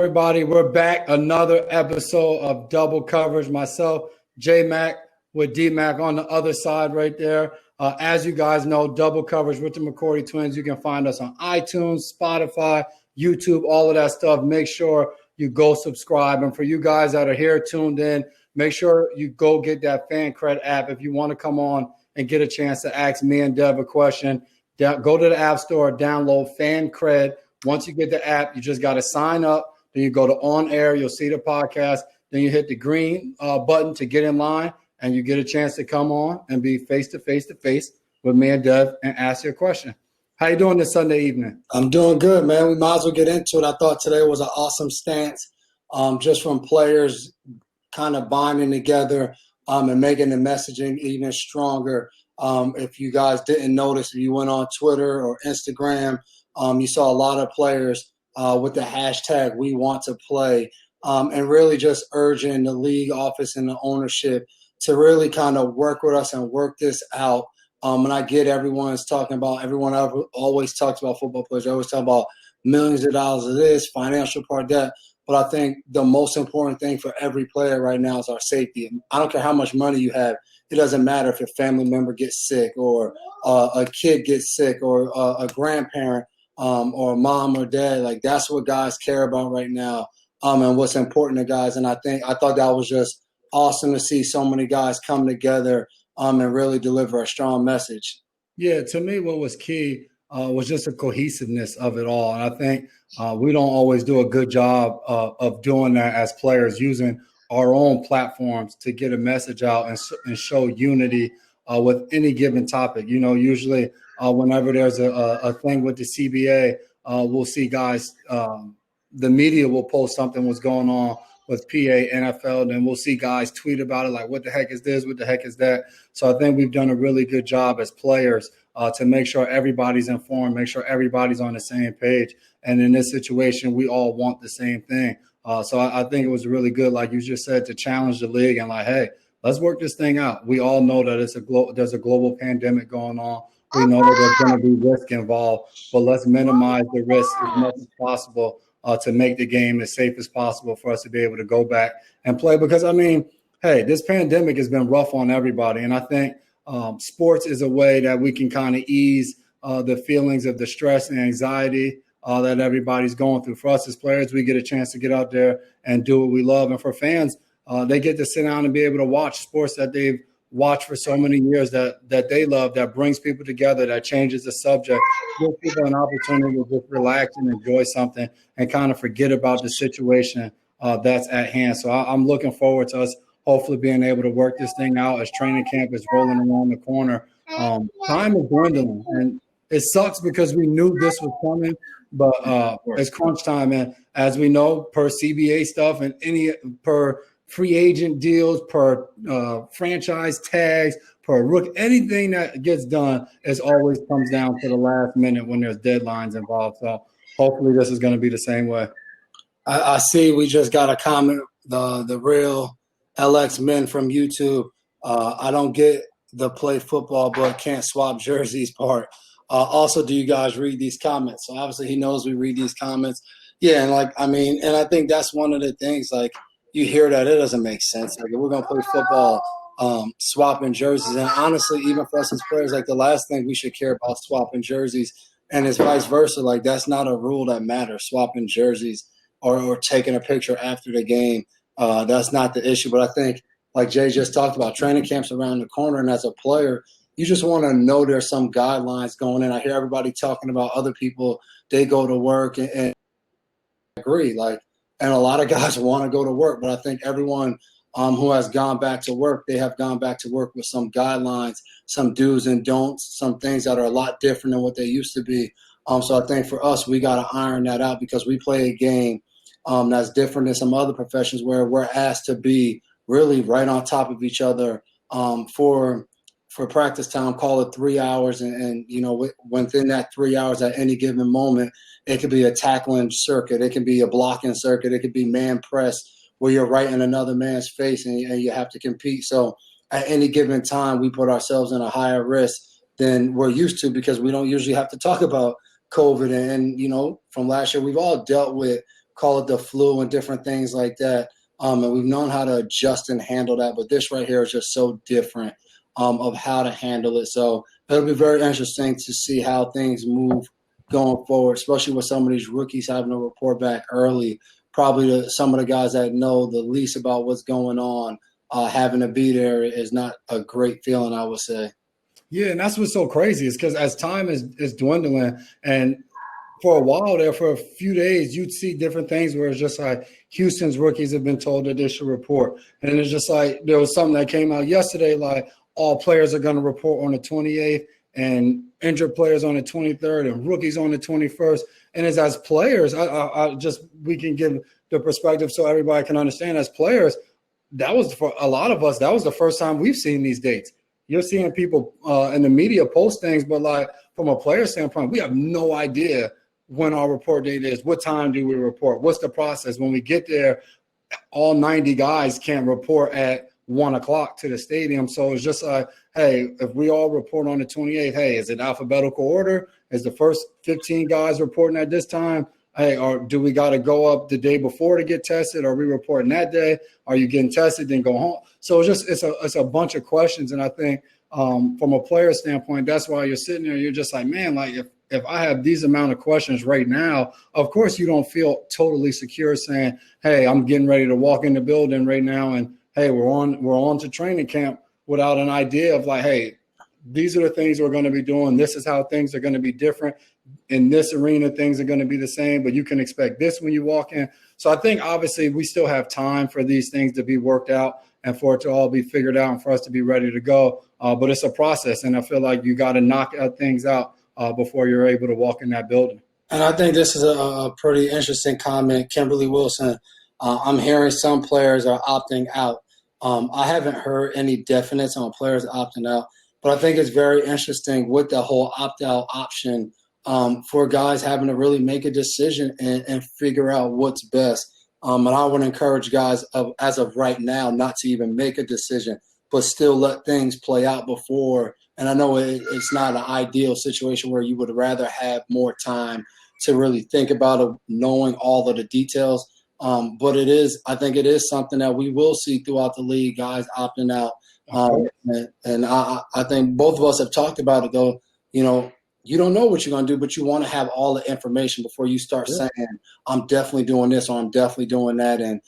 Everybody, we're back. Another episode of Double Coverage. Myself, J Mac, with D Mac on the other side right there. As you guys know, Double Coverage with the McCourty twins. You can find us on iTunes, Spotify, YouTube, all of that stuff. Make sure you go subscribe. And for you guys that are here tuned in, make sure you go get that FanCred app if you want to come on and get a chance to ask me and Dev a question. Go to the App Store, download FanCred. Once you get the app, you just got to sign up. Then you go to on air, you'll see the podcast. Then you hit the green button to get in line, and you get a chance to come on and be face to face with me and Dev and ask your question. How you doing this Sunday evening? I'm doing good, man. We might as well get into it. I thought today was an awesome stance, just from players kind of bonding together and making the messaging even stronger. If you guys didn't notice, if you went on Twitter or Instagram, you saw a lot of players with the hashtag We Want to Play, and really just urging the league office and the ownership to really kind of work with us and work this out. And I get everyone always talks about football players. They always talk about millions of dollars of this, financial part, that. But I think the most important thing for every player right now is our safety. I don't care how much money you have. It doesn't matter if your family member gets sick or a kid gets sick or a grandparent or mom or dad. Like, that's what guys care about right now, and what's important to guys. And I thought that was just awesome to see so many guys come together and really deliver a strong message. Yeah, to me, what was key was just the cohesiveness of it all. And I think we don't always do a good job of doing that as players, using our own platforms to get a message out and show unity with any given topic. You know, usually whenever there's a thing with the CBA, we'll see guys, the media will post something what's going on with PA, NFL, and then we'll see guys tweet about it like, what the heck is this? What the heck is that? So I think we've done a really good job as players to make sure everybody's informed, make sure everybody's on the same page. And in this situation, we all want the same thing. So I think it was really good, like you just said, to challenge the league and like, hey, let's work this thing out. We all know that there's a global pandemic going on. We know that there's going to be risk involved, but let's minimize the risk as much as possible to make the game as safe as possible for us to be able to go back and play. Because, I mean, hey, this pandemic has been rough on everybody. And I think sports is a way that we can kind of ease the feelings of the stress and anxiety that everybody's going through. For us as players, we get a chance to get out there and do what we love. And for fans, they get to sit down and be able to watch sports that they've watched for so many years that they love, that brings people together, that changes the subject, gives people an opportunity to just relax and enjoy something and kind of forget about the situation that's at hand. So I'm looking forward to us hopefully being able to work this thing out as training camp is rolling around the corner. Time is dwindling, and it sucks because we knew this was coming, but it's crunch time. And as we know, per CBA stuff and per free agent deals, per franchise tags, per rookie, anything that gets done always comes down to the last minute when there's deadlines involved. So hopefully this is going to be the same way. I see we just got a comment, the real LX Men from YouTube. I don't get the play football but can't swap jerseys part. Also, do you guys read these comments? So obviously he knows we read these comments. Yeah, and I think that's one of the things, like, you hear that, it doesn't make sense. Like, if we're going to play football, swapping jerseys, and honestly, even for us as players, like, the last thing we should care about swapping jerseys, and it's vice versa. Like, that's not a rule that matters, swapping jerseys or taking a picture after the game. That's not the issue. But I think, like Jay just talked about, training camps around the corner, and as a player, you just want to know there's some guidelines going in. I hear everybody talking about other people, they go to work, and I agree, like, and a lot of guys want to go to work, but I think everyone who has gone back to work, they have gone back to work with some guidelines, some do's and don'ts, some things that are a lot different than what they used to be. So I think for us, we got to iron that out because we play a game that's different than some other professions where we're asked to be really right on top of each other for practice time, call it 3 hours. And you know, within that 3 hours at any given moment, it could be a tackling circuit. It could be a blocking circuit. It could be man press where you're right in another man's face and you have to compete. So at any given time, we put ourselves in a higher risk than we're used to because we don't usually have to talk about COVID. And you know, from last year, we've all dealt with call it the flu and different things like that. And we've known how to adjust and handle that. But this right here is just so different of how to handle it. So it'll be very interesting to see how things move going forward, especially with some of these rookies having to report back early. Probably some of the guys that know the least about what's going on, having to be there is not a great feeling, I would say. Yeah, and that's what's so crazy is because as time is dwindling, and for a while there, for a few days, you'd see different things where it's just like Houston's rookies have been told that they should report. And it's just like there was something that came out yesterday, like all players are going to report on the 28th and injured players on the 23rd and rookies on the 21st. And as players, we can give the perspective so everybody can understand as players, that was for a lot of us, that was the first time we've seen these dates. You're seeing people in the media post things, but like from a player standpoint, we have no idea when our report date is. What time do we report? What's the process? When we get there, all 90 guys can't report at 1 o'clock to the stadium. So it's just like, hey, if we all report on the 28th, hey, is it alphabetical order? Is the first 15 guys reporting at this time? Hey, or do we got to go up the day before to get tested? Are we reporting that day? Are you getting tested, then go home? So it's a bunch of questions. And I think from a player standpoint, that's why you're sitting there. You're just like, man, like if I have these amount of questions right now, of course you don't feel totally secure saying, hey, I'm getting ready to walk in the building right now, and hey, we're on to training camp without an idea of like, hey, these are the things we're going to be doing. This is how things are going to be different. In this arena, things are going to be the same, but you can expect this when you walk in. So I think obviously we still have time for these things to be worked out and for it to all be figured out and for us to be ready to go. But it's a process, and I feel like you got to knock things out before you're able to walk in that building. And I think this is a pretty interesting comment. Kimberly Wilson, I'm hearing some players are opting out. I haven't heard any definites on players opting out, but I think it's very interesting with the whole opt-out option for guys having to really make a decision and figure out what's best. And I would encourage guys as of right now not to even make a decision, but still let things play out before. And I know it's not an ideal situation where you would rather have more time to really think about it, knowing all of the details. But I think it is something that we will see throughout the league, guys opting out. And I think both of us have talked about it, though. You don't know what you're going to do, but you want to have all the information before you start saying, I'm definitely doing this or I'm definitely doing that. And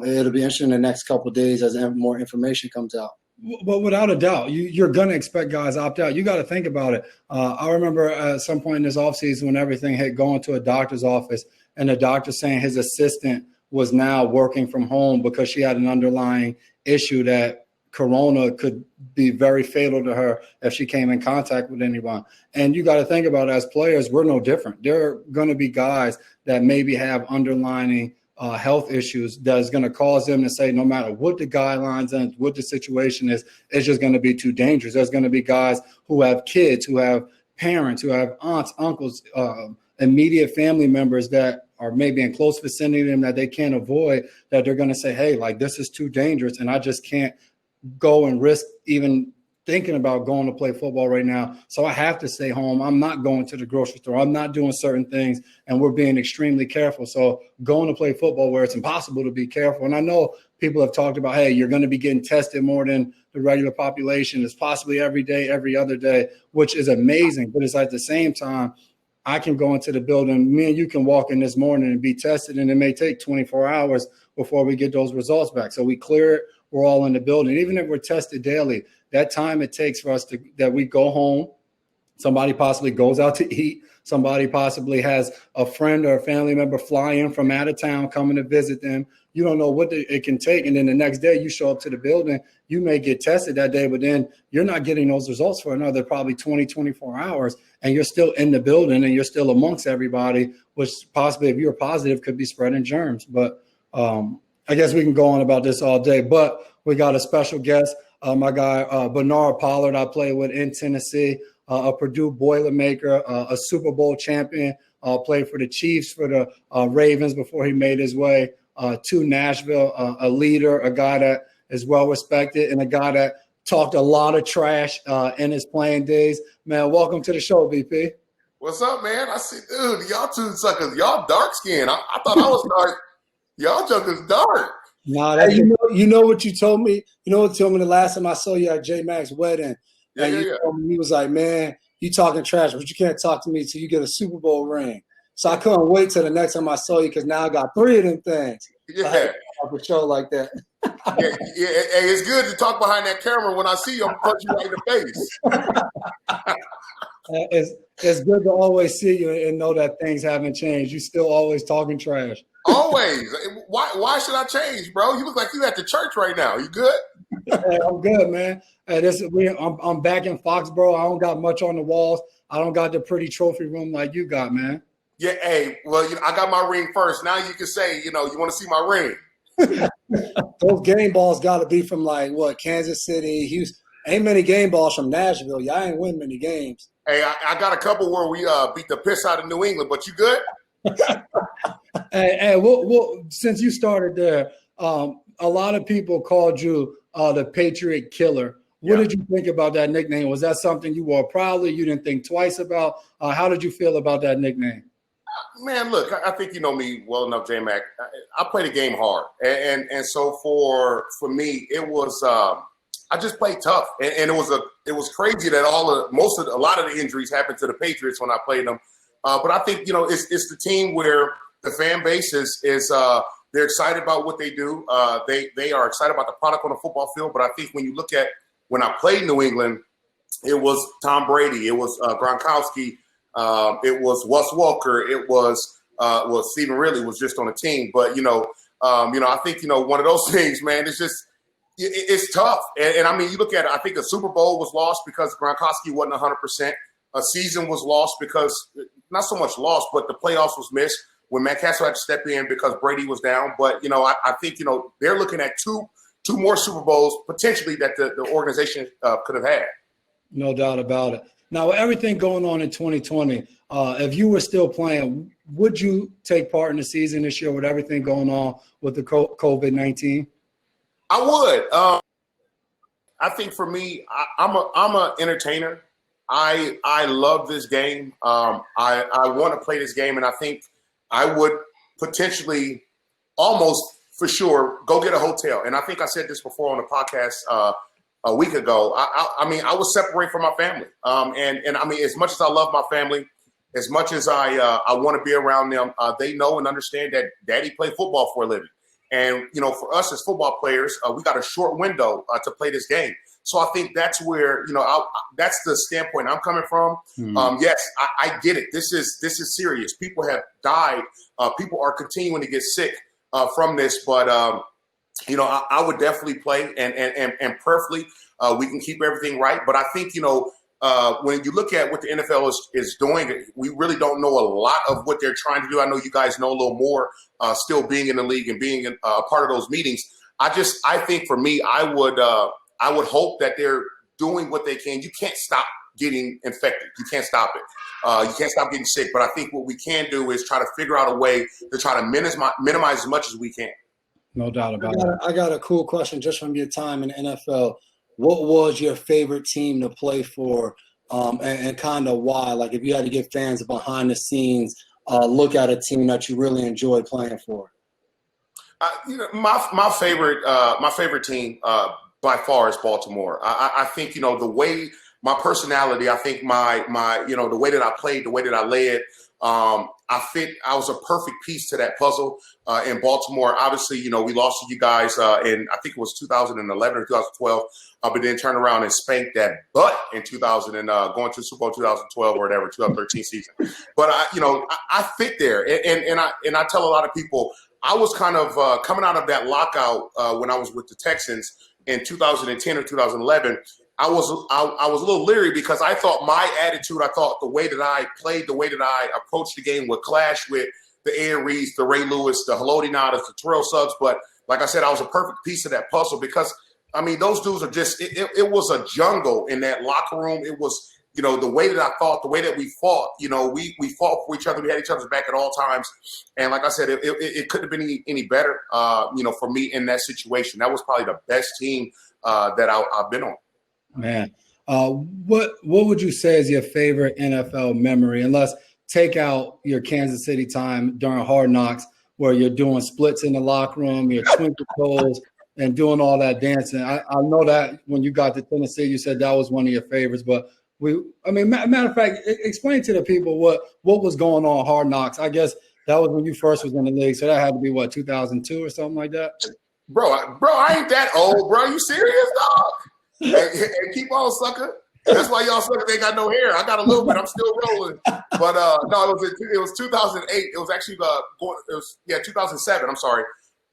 it'll be interesting in the next couple of days as more information comes out. But without a doubt, you're going to expect guys opt out. You got to think about it. I remember at some point in this offseason when everything had gone to a doctor's office and the doctor saying his assistant was now working from home because she had an underlying issue that Corona could be very fatal to her if she came in contact with anyone. And you got to think about it, as players, we're no different. There are going to be guys that maybe have underlying health issues that is going to cause them to say, no matter what the guidelines and what the situation is, it's just going to be too dangerous. There's going to be guys who have kids, who have parents, who have aunts, uncles, immediate family members that are maybe in close vicinity to them that they can't avoid, that they're going to say, hey, like, this is too dangerous and I just can't go and risk even thinking about going to play football right now. So I have to stay home. I'm not going to the grocery store. I'm not doing certain things, and we're being extremely careful. So going to play football where it's impossible to be careful. And I know people have talked about, hey, you're going to be getting tested more than the regular population. It's possibly every day, every other day, which is amazing. But it's at the same time, I can go into the building. Me and you can walk in this morning and be tested, and it may take 24 hours before we get those results back. So we clear it. We're all in the building. Even if we're tested daily, that time it takes for us that we go home, somebody possibly goes out to eat, somebody possibly has a friend or a family member fly in from out of town coming to visit them. You don't know what it can take. And then the next day you show up to the building, you may get tested that day, but then you're not getting those results for another probably 20, 24 hours. And you're still in the building and you're still amongst everybody, which possibly if you're positive could be spreading germs. But I guess we can go on about this all day, but we got a special guest, my guy, Bernard Pollard, I played with in Tennessee, a Purdue Boilermaker, a Super Bowl champion, played for the Chiefs, for the Ravens before he made his way to Nashville, a leader, a guy that is well-respected, and a guy that talked a lot of trash in his playing days. Man, welcome to the show, VP. What's up, man? I see, dude, y'all two suckers, y'all dark skinned. I thought I was dark. Y'all jokers dark. Nah, Hey, you know what you told me? You know what you told me the last time I saw you at J Mac's wedding? Yeah, And yeah, you yeah. told me, he was like, man, you talking trash, but you can't talk to me till you get a Super Bowl ring. So I couldn't wait till the next time I saw you because now I got 3 of them things. So I had Yeah. to talk a show like that. Yeah, yeah. Hey, it's good to talk behind that camera. When I see you, I'm punch you right in the face. It's good to always see you and know that things haven't changed. You still always talking trash. Always. Why should I change, bro? You look like you at the church right now. You good? Hey, I'm good, man. Hey, I'm back in Foxborough. I don't got much on the walls. I don't got the pretty trophy room like you got, man. Yeah. Hey, well, I got my ring first. Now you can say, you want to see my ring. Those game balls got to be from like what, Kansas City, Houston. Ain't many game balls from Nashville. Y'all ain't win many games. Hey, I got a couple where we beat the piss out of New England, but you good? Hey, since you started there, a lot of people called you the Patriot Killer. What did you think about that nickname? Was that something you wore proudly? You didn't think twice about? How did you feel about that nickname? Man, look, I think you know me well enough, J-Mac. I play the game hard, and so for me, it was I just played tough, and it was crazy that a lot of the injuries happened to the Patriots when I played them. But I think it's the team where the fan base is they're excited about what they do. They are excited about the product on the football field. But I think when you look at when I played New England, it was Tom Brady, it was Gronkowski, it was Wes Welker, it was Stephen Ridley was just on the team. But I think one of those things, man. It's just it's tough. And I mean, you look at it. I think a Super Bowl was lost because Gronkowski wasn't 100%. A season was lost because not so much lost, but the playoffs was missed when Matt Castle had to step in because Brady was down. But I think they're looking at two more Super Bowls potentially that the organization could have had. No doubt about it. Now, with everything going on in 2020, if you were still playing, would you take part in the season this year with everything going on with the COVID-19? I would. I think for me, I'm an entertainer. I love this game. I want to play this game, and I think I would potentially, almost for sure, go get a hotel. And I think I said this before on the podcast a week ago. I mean, I would separate from my family. And I mean, as much as I love my family, as much as I want to be around them, they know and understand that Daddy played football for a living. And, for us as football players, we got a short window to play this game. So I think that's where, that's the standpoint I'm coming from. Yes, I get it. This is serious. People have died. People are continuing to get sick from this. But, I would definitely play and prayerfully we can keep everything right. But I think, when you look at what the NFL is doing, we really don't know a lot of what they're trying to do. I know you guys know a little more still being in the league and being a part of those meetings. I think for me, I would hope that they're doing what they can. You can't stop getting infected. You can't stop it. You can't stop getting sick. But I think what we can do is try to figure out a way to try to minimize as much as we can. No doubt about it. I got a cool question just from your time in the NFL. What was your favorite team to play for, and kind of why? Like, if you had to give fans a behind the scenes look at a team that you really enjoyed playing for. My favorite team by far is Baltimore. I think the way my personality, I think my the way that I played, the way that I led, I was a perfect piece to that puzzle in Baltimore. Obviously, we lost to you guys in, I think it was 2011 or 2012, but then turned around and spanked that butt in 2000 and going to Super Bowl 2012 or whatever, 2013 season. But I fit there, and I tell a lot of people I was kind of coming out of that lockout when I was with the Texans in 2010 or 2011. I was a little leery because I thought my attitude, I thought the way that I played, the way that I approached the game would clash with the Aaron Reeds, the Ray Lewis, the Haloti Ngata, the Terrell Suggs. But like I said, I was a perfect piece of that puzzle because, I mean, those dudes are just it was a jungle in that locker room. It was, the way that I thought, the way that we fought, we fought for each other. We had each other's back at all times. And like I said, it couldn't have been any better, for me in that situation. That was probably the best team that I've been on. Man, What would you say is your favorite NFL memory? And let's take out your Kansas City time during Hard Knocks, where you're doing splits in the locker room, you're twinkle toes and doing all that dancing. I know that when you got to Tennessee, you said that was one of your favorites. But matter of fact, explain to the people what was going on Hard Knocks. I guess that was when you first was in the league, so that had to be what, 2002 or something like that. Bro, I ain't that old, bro. You serious, dog? And keep on, sucker. That's why y'all suckers ain't got no hair. I got a little bit. I'm still rolling. But no, it was 2008. It was actually 2007. I'm sorry,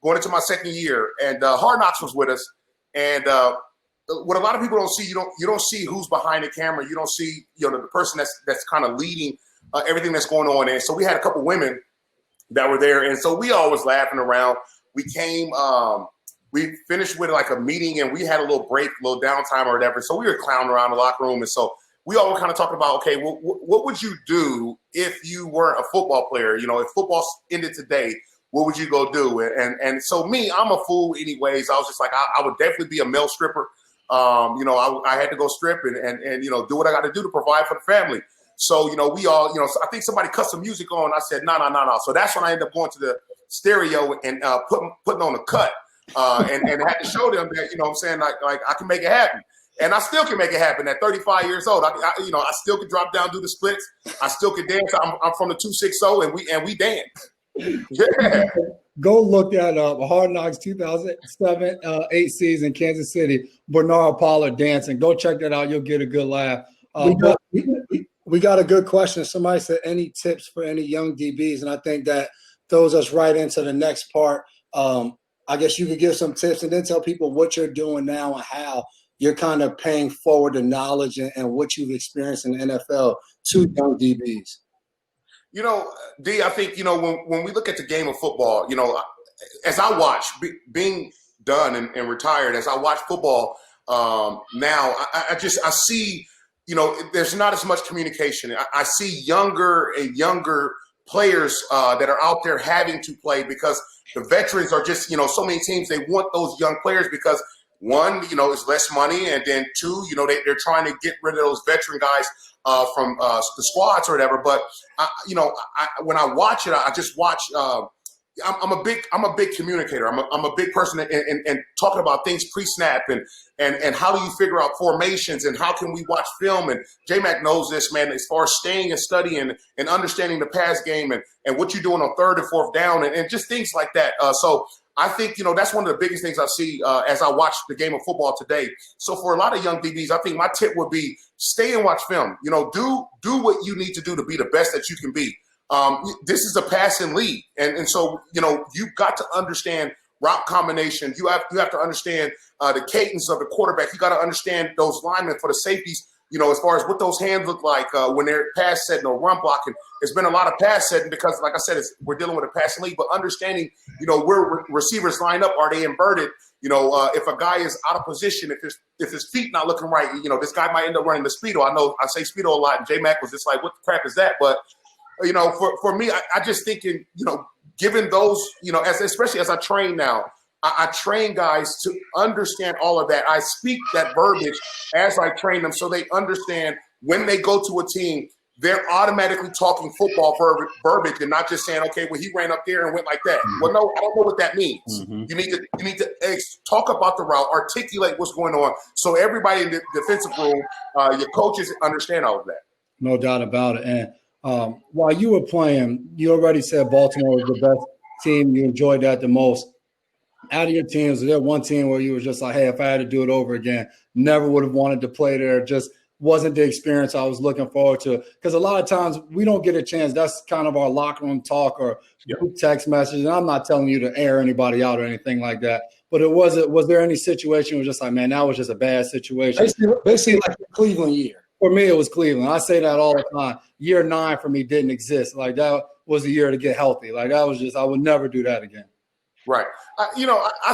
going into my second year, and Hard Knocks was with us. And what a lot of people don't see, you don't see who's behind the camera. You don't see the person that's kind of leading everything that's going on. And so we had a couple women that were there, and so we all was laughing around. We came. We finished with like a meeting, and we had a little break, a little downtime or whatever. So we were clowning around the locker room. And so we all were kind of talking about, okay, well, what would you do if you weren't a football player? If football ended today, what would you go do? And so me, I'm a fool anyways. I was just like, I would definitely be a male stripper. I had to go strip and do what I got to do to provide for the family. So, we all, so I think somebody cut some music on. I said, no. So that's when I ended up going to the stereo and putting on a cut. And had to show them that, what I'm saying, like I can make it happen. And I still can make it happen at 35 years old. I still can drop down, do the splits. I still can dance. I'm from the 260 and we dance. Yeah. Go look that up. Hard Knocks 2007-8 season, Kansas City. Bernard Pollard dancing. Go check that out. You'll get a good laugh. We got a good question. Somebody said, any tips for any young DBs? And I think that throws us right into the next part. I guess you could give some tips and then tell people what you're doing now and how you're kind of paying forward the knowledge and what you've experienced in the NFL to young DBs. D, I think, when we look at the game of football, as I watch, being done and retired, as I watch football now, I see, there's not as much communication. I see younger players that are out there having to play because the veterans are just, so many teams, they want those young players because one, it's less money. And then two, they're trying to get rid of those veteran guys from the squads or whatever. But, when I watch it, I just watch I'm a big communicator. I'm a big person and talking about things pre-snap and how do you figure out formations and how can we watch film, and J-Mac knows this, man, as far as staying and studying and understanding the pass game and what you're doing on third and fourth down and just things like that. So I think, that's one of the biggest things I see as I watch the game of football today. So for a lot of young DBs, I think my tip would be stay and watch film. Do what you need to do to be the best that you can be. This is a passing league. And so, you've got to understand route combination. You have to understand the cadence of the quarterback. You got to understand those linemen for the safeties, as far as what those hands look like when they're pass setting or run blocking. It's been a lot of pass setting because, like I said, we're dealing with a passing league, but understanding, where receivers line up, are they inverted? If a guy is out of position, if his feet not looking right, this guy might end up running the Speedo. I know I say Speedo a lot, and J-Mac was just like, what the crap is that? But for me, I just thinking, given those, especially as I train now, I train guys to understand all of that. I speak that verbiage as I train them so they understand when they go to a team, they're automatically talking football verbiage and not just saying, okay, well, he ran up there and went like that. Mm-hmm. Well, no, I don't know what that means. Mm-hmm. You need to talk about the route, articulate what's going on so everybody in the defensive room, your coaches understand all of that. No doubt about it. And while you were playing, you already said Baltimore was the best team. You enjoyed that the most. Out of your teams, was there one team where you were just like, hey, if I had to do it over again, never would have wanted to play there, just wasn't the experience I was looking forward to? Because a lot of times we don't get a chance. That's kind of our locker room talk or group text message. And I'm not telling you to air anybody out or anything like that. But was there any situation where just like, man, that was just a bad situation? Basically like the Cleveland year. For me, it was Cleveland. I say that all the time. Year 9 for me didn't exist. Like that was the year to get healthy. Like that was just, I would never do that again. Right. I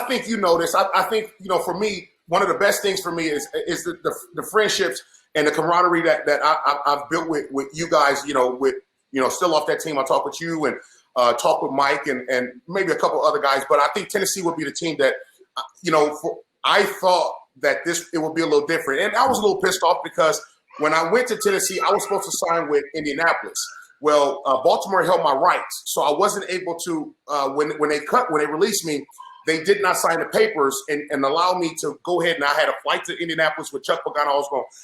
think this. I think, for me, one of the best things for me is the friendships and the camaraderie that I've built with you guys, still off that team. I talk with you and talk with Mike and maybe a couple other guys. But I think Tennessee would be the team that, I thought that it would be a little different. And I was a little pissed off because when I went to Tennessee, I was supposed to sign with Indianapolis. Well, Baltimore held my rights, so I wasn't able to. When they released me, they did not sign the papers and allow me to go ahead. And I had a flight to Indianapolis with Chuck Pagano.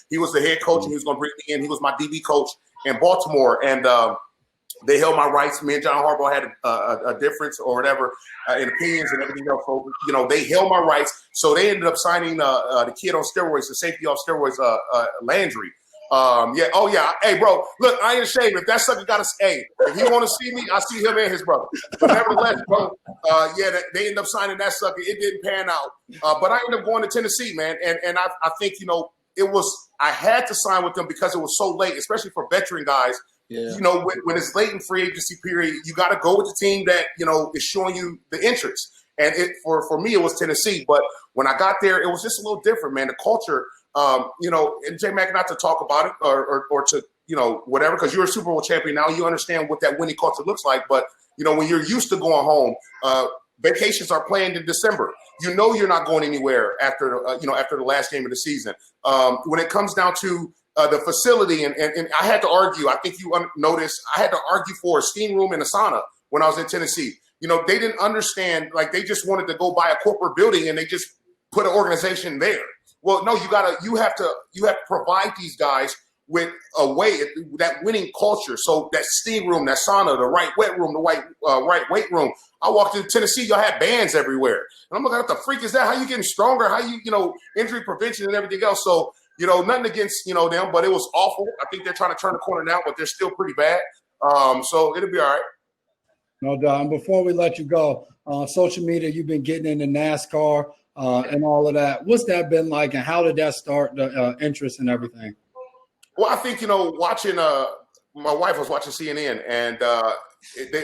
He was the head coach, and he was going to bring me in. He was my DB coach in Baltimore, and they held my rights. Me and John Harbaugh had a difference or whatever in opinions and everything else. So, they held my rights. So they ended up signing the kid on steroids, the safety off steroids, Landry. Yeah. Oh, yeah. Hey, bro, look, I ain't ashamed. If that sucker got us, hey, if he want to see me, I see him and his brother. But nevertheless, bro, they ended up signing that sucker. It didn't pan out. But I ended up going to Tennessee, man. And I think, I had to sign with them because it was so late, especially for veteran guys. Yeah. When it's late in free agency period, you got to go with the team that, is showing you the interest. And for me, it was Tennessee. But when I got there, it was just a little different, man. The culture, and J Mac, not to talk about it or to, whatever, because you're a Super Bowl champion now, you understand what that winning culture looks like. But, when you're used to going home, vacations are planned in December. You're not going anywhere after the last game of the season. When it comes down to the facility, and I had to argue, I think you noticed, I had to argue for a steam room and a sauna when I was in Tennessee. They didn't understand, like they just wanted to go buy a corporate building and they just put an organization there. Well, no, you have to provide these guys with a way, that winning culture. So that steam room, that sauna, the right wet room, the right weight room. I walked into Tennessee, y'all had bands everywhere. And I'm like, what the freak is that? How you getting stronger? How you, injury prevention and everything else. So, nothing against, them, but it was awful. I think they're trying to turn the corner now, but they're still pretty bad. So it'll be all right. No doubt. And before we let you go, social media, you've been getting into NASCAR and all of that. What's that been like, and how did that start the interest and everything? Well, I think, watching my wife was watching CNN, and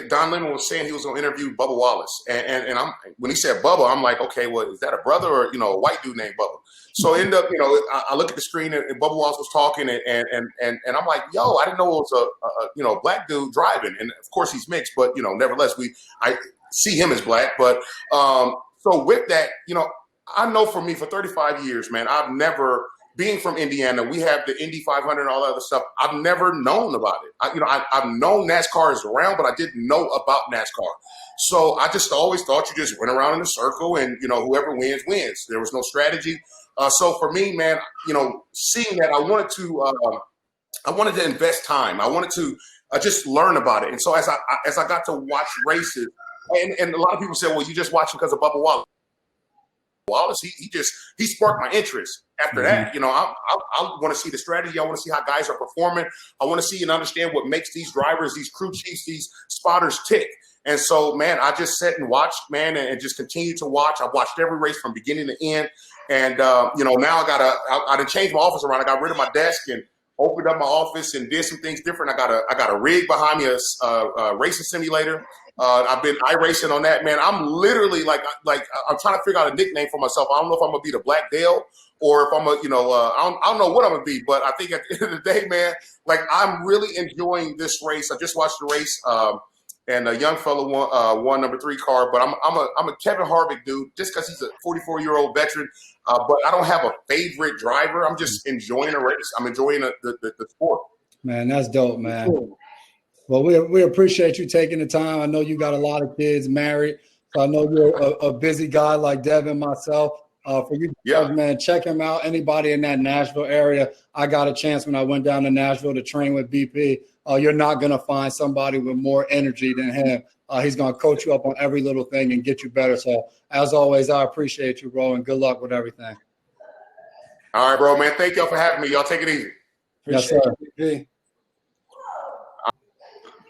Don Lemon was saying he was going to interview Bubba Wallace. And when he said Bubba, I'm like, okay, well, is that a brother or, a white dude named Bubba? So end up, I look at the screen and Bubba Wallace was talking and I'm like, yo, I didn't know it was a black dude driving. And of course he's mixed, but, nevertheless, I see him as black. But so with that, I know for me for 35 years, man, I've never, being from Indiana, we have the Indy 500 and all that other stuff. I've never known about it. I've known NASCAR is around, but I didn't know about NASCAR. So I just always thought you just went around in a circle and, whoever wins, wins. There was no strategy. So for me, man, seeing that, I wanted to invest time. I wanted to just learn about it. And so as I got to watch races, and a lot of people say, well, you just watch because of Bubba Wallace. He sparked my interest. After that, I want to see the strategy. I want to see how guys are performing. I want to see and understand what makes these drivers, these crew chiefs, these spotters tick. And so, man, I just sat and watched, man, and just continued to watch. I watched every race from beginning to end. And, now I done changed my office around. I got rid of my desk and opened up my office and did some things different. I got a rig behind me, a racing simulator. I've been iRacing on that, man. I'm literally like I'm trying to figure out a nickname for myself. I don't know if I'm gonna be the Black Dale or if I'm I don't know what I'm gonna be. But I think at the end of the day, man, like I'm really enjoying this race. I just watched the race, and a young fellow won number 3 car. But I'm a Kevin Harvick dude just because he's a 44-year-old veteran. But I don't have a favorite driver. I'm just enjoying the race. I'm enjoying the sport. Man, that's dope, man. Cool. Well, we appreciate you taking the time. I know you got a lot of kids, married. So I know you're a busy guy like Devin, myself. For you, guys, man, check him out. Anybody in that Nashville area, I got a chance when I went down to Nashville to train with BP. You're not going to find somebody with more energy than him. He's going to coach you up on every little thing and get you better. So, as always, I appreciate you, bro, and good luck with everything. All right, bro, man. Thank y'all for having me. Y'all take it easy. Yes, sir. BP.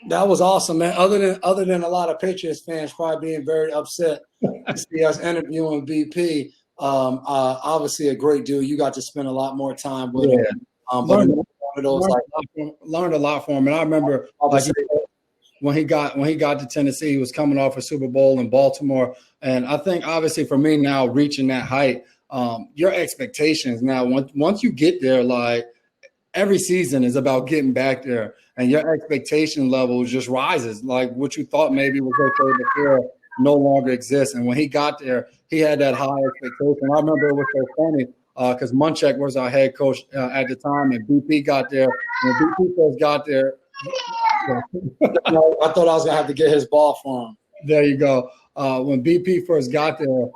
That was awesome, man. Other than a lot of Patriots fans probably being very upset to see us interviewing BP. Obviously a great dude. You got to spend a lot more time with him. Learned a lot from him. And I remember when he got to Tennessee, he was coming off a Super Bowl in Baltimore. And I think obviously for me now reaching that height, your expectations now once you get there, like every season is about getting back there, and your expectation level just rises. Like what you thought maybe was okay before no longer exists. And when he got there, he had that high expectation. I remember it was so funny. because Munchak was our head coach at the time, and BP got there. When BP first got there, No, I thought I was gonna have to get his ball for him. there you go. When BP first got there,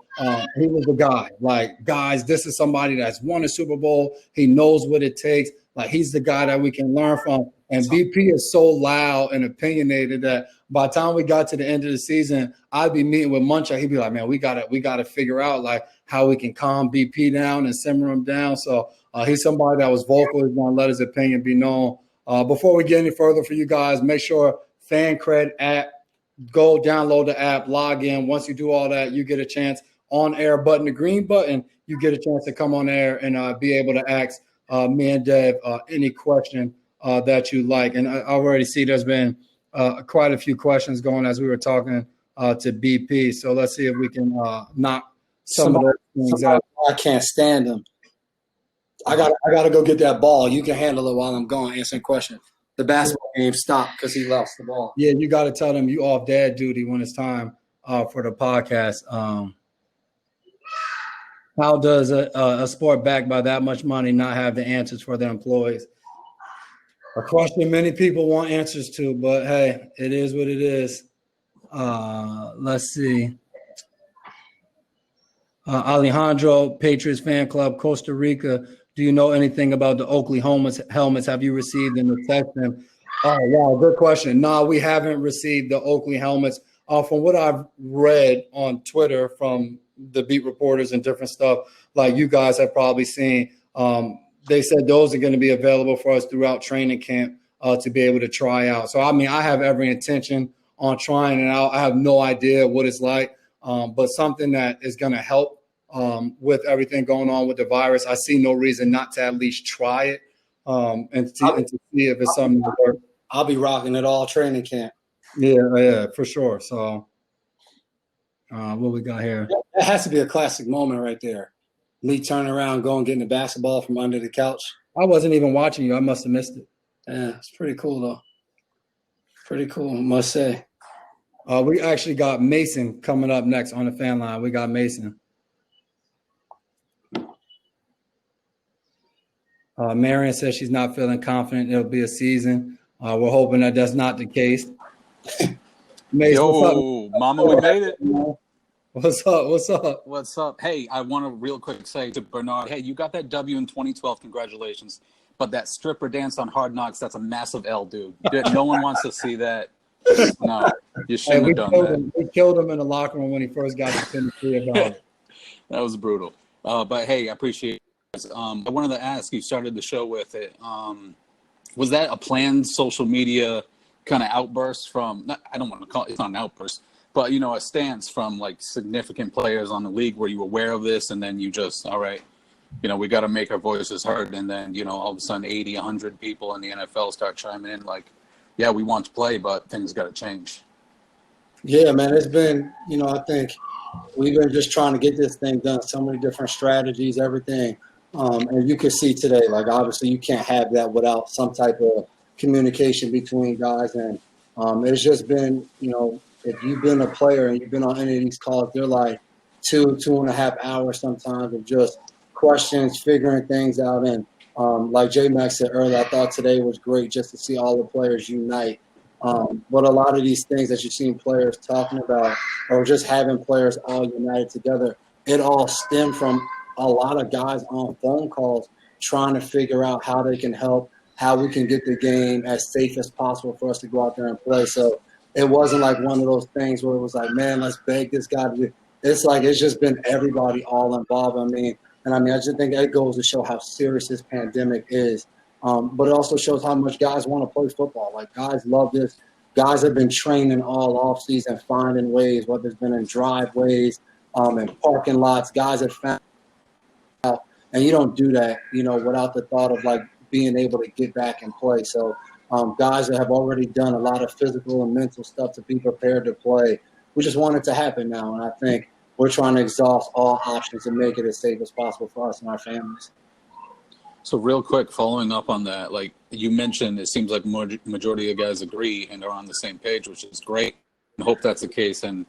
he was the guy. Like, guys, this is somebody that's won a Super Bowl. He knows what it takes. Like, he's the guy that we can learn from. And BP is so loud and opinionated that by the time we got to the end of the season, I'd be meeting with Munchak. He'd be like, man, we gotta figure out like how we can calm BP down and simmer him down. So he's somebody that was vocal. He's gonna let his opinion be known. Before we get any further for you guys, make sure FanCred app, go download the app, log in. Once you do all that, you get a chance on air button, the green button, you get a chance to come on air and be able to ask me and Dev any question that you like. And I already see there's been quite a few questions going as we were talking to BP. So let's see if we can knock some of those things out. I can't stand him. I gotta go get that ball. You can handle it while I'm gone answering questions. The basketball game stopped because he lost the ball. Yeah, you got to tell them you off dad duty when it's time for the podcast. How does a sport backed by that much money not have the answers for their employees? A question many people want answers to, but hey, it is what it is. Let's see. Alejandro, Patriots fan club, Costa Rica. Do you know anything about the Oakley helmets? Have you received them to test them? Oh, wow, good question. No, we haven't received the Oakley helmets. From what I've read on Twitter from the beat reporters and different stuff, like you guys have probably seen, they said those are going to be available for us throughout training camp to be able to try out. So, I mean, I have every intention on trying it out. I have no idea what it's like, but something that is going to help with everything going on with the virus. I see no reason not to at least try it and to see if it's something that works. I'll be rocking it all training camp. Yeah, for sure. So what we got here? That has to be a classic moment right there. Me turning around, going, getting the basketball from under the couch. I wasn't even watching you. I must have missed it. Yeah, it's pretty cool, though. Pretty cool, I must say. We actually got Mason coming up next on the fan line. We got Mason. Marion says she's not feeling confident it'll be a season. We're hoping that that's not the case. Mason, yo, mama, we made it. What's up? What's up? Hey, I want to real quick say to Bernard, hey, you got that W in 2012. Congratulations. But that stripper dance on Hard Knocks, that's a massive L, dude. No one wants to see that. No, you shouldn't have done that. We killed him in the locker room when he first got to Tennessee about it. That was brutal. But, hey, I appreciate it. I wanted to ask, you started the show with it. Was that a planned social media kind of outburst from – I don't want to call it – it's not an outburst. But, a stance from, like, significant players on the league where you were aware of this and then you just, all right, we got to make our voices heard. And then, all of a sudden 80, 100 people in the NFL start chiming in like, yeah, we want to play, but things got to change. Yeah, man, it's been, I think we've been just trying to get this thing done, so many different strategies, everything. And you can see today, like, obviously you can't have that without some type of communication between guys. And it's just been, if you've been a player and you've been on any of these calls, they're like 2.5 hours sometimes of just questions, figuring things out. And like J-Max said earlier, I thought today was great just to see all the players unite. But a lot of these things that you've seen players talking about or just having players all united together, it all stemmed from a lot of guys on phone calls trying to figure out how they can help, how we can get the game as safe as possible for us to go out there and play. So it wasn't like one of those things where it was like, man, let's beg this guy to do. It's like it's just been everybody all involved. I just think that goes to show how serious this pandemic is. But it also shows how much guys want to play football. Like, guys love this. Guys have been training all offseason, finding ways, whether it's been in driveways, in parking lots. Guys have found out. And you don't do that, without the thought of, like, being able to get back and play. So guys that have already done a lot of physical and mental stuff to be prepared to play. We just want it to happen now. And I think we're trying to exhaust all options and make it as safe as possible for us and our families. So real quick, following up on that, like you mentioned, it seems like majority of guys agree and are on the same page, which is great. I hope that's the case. And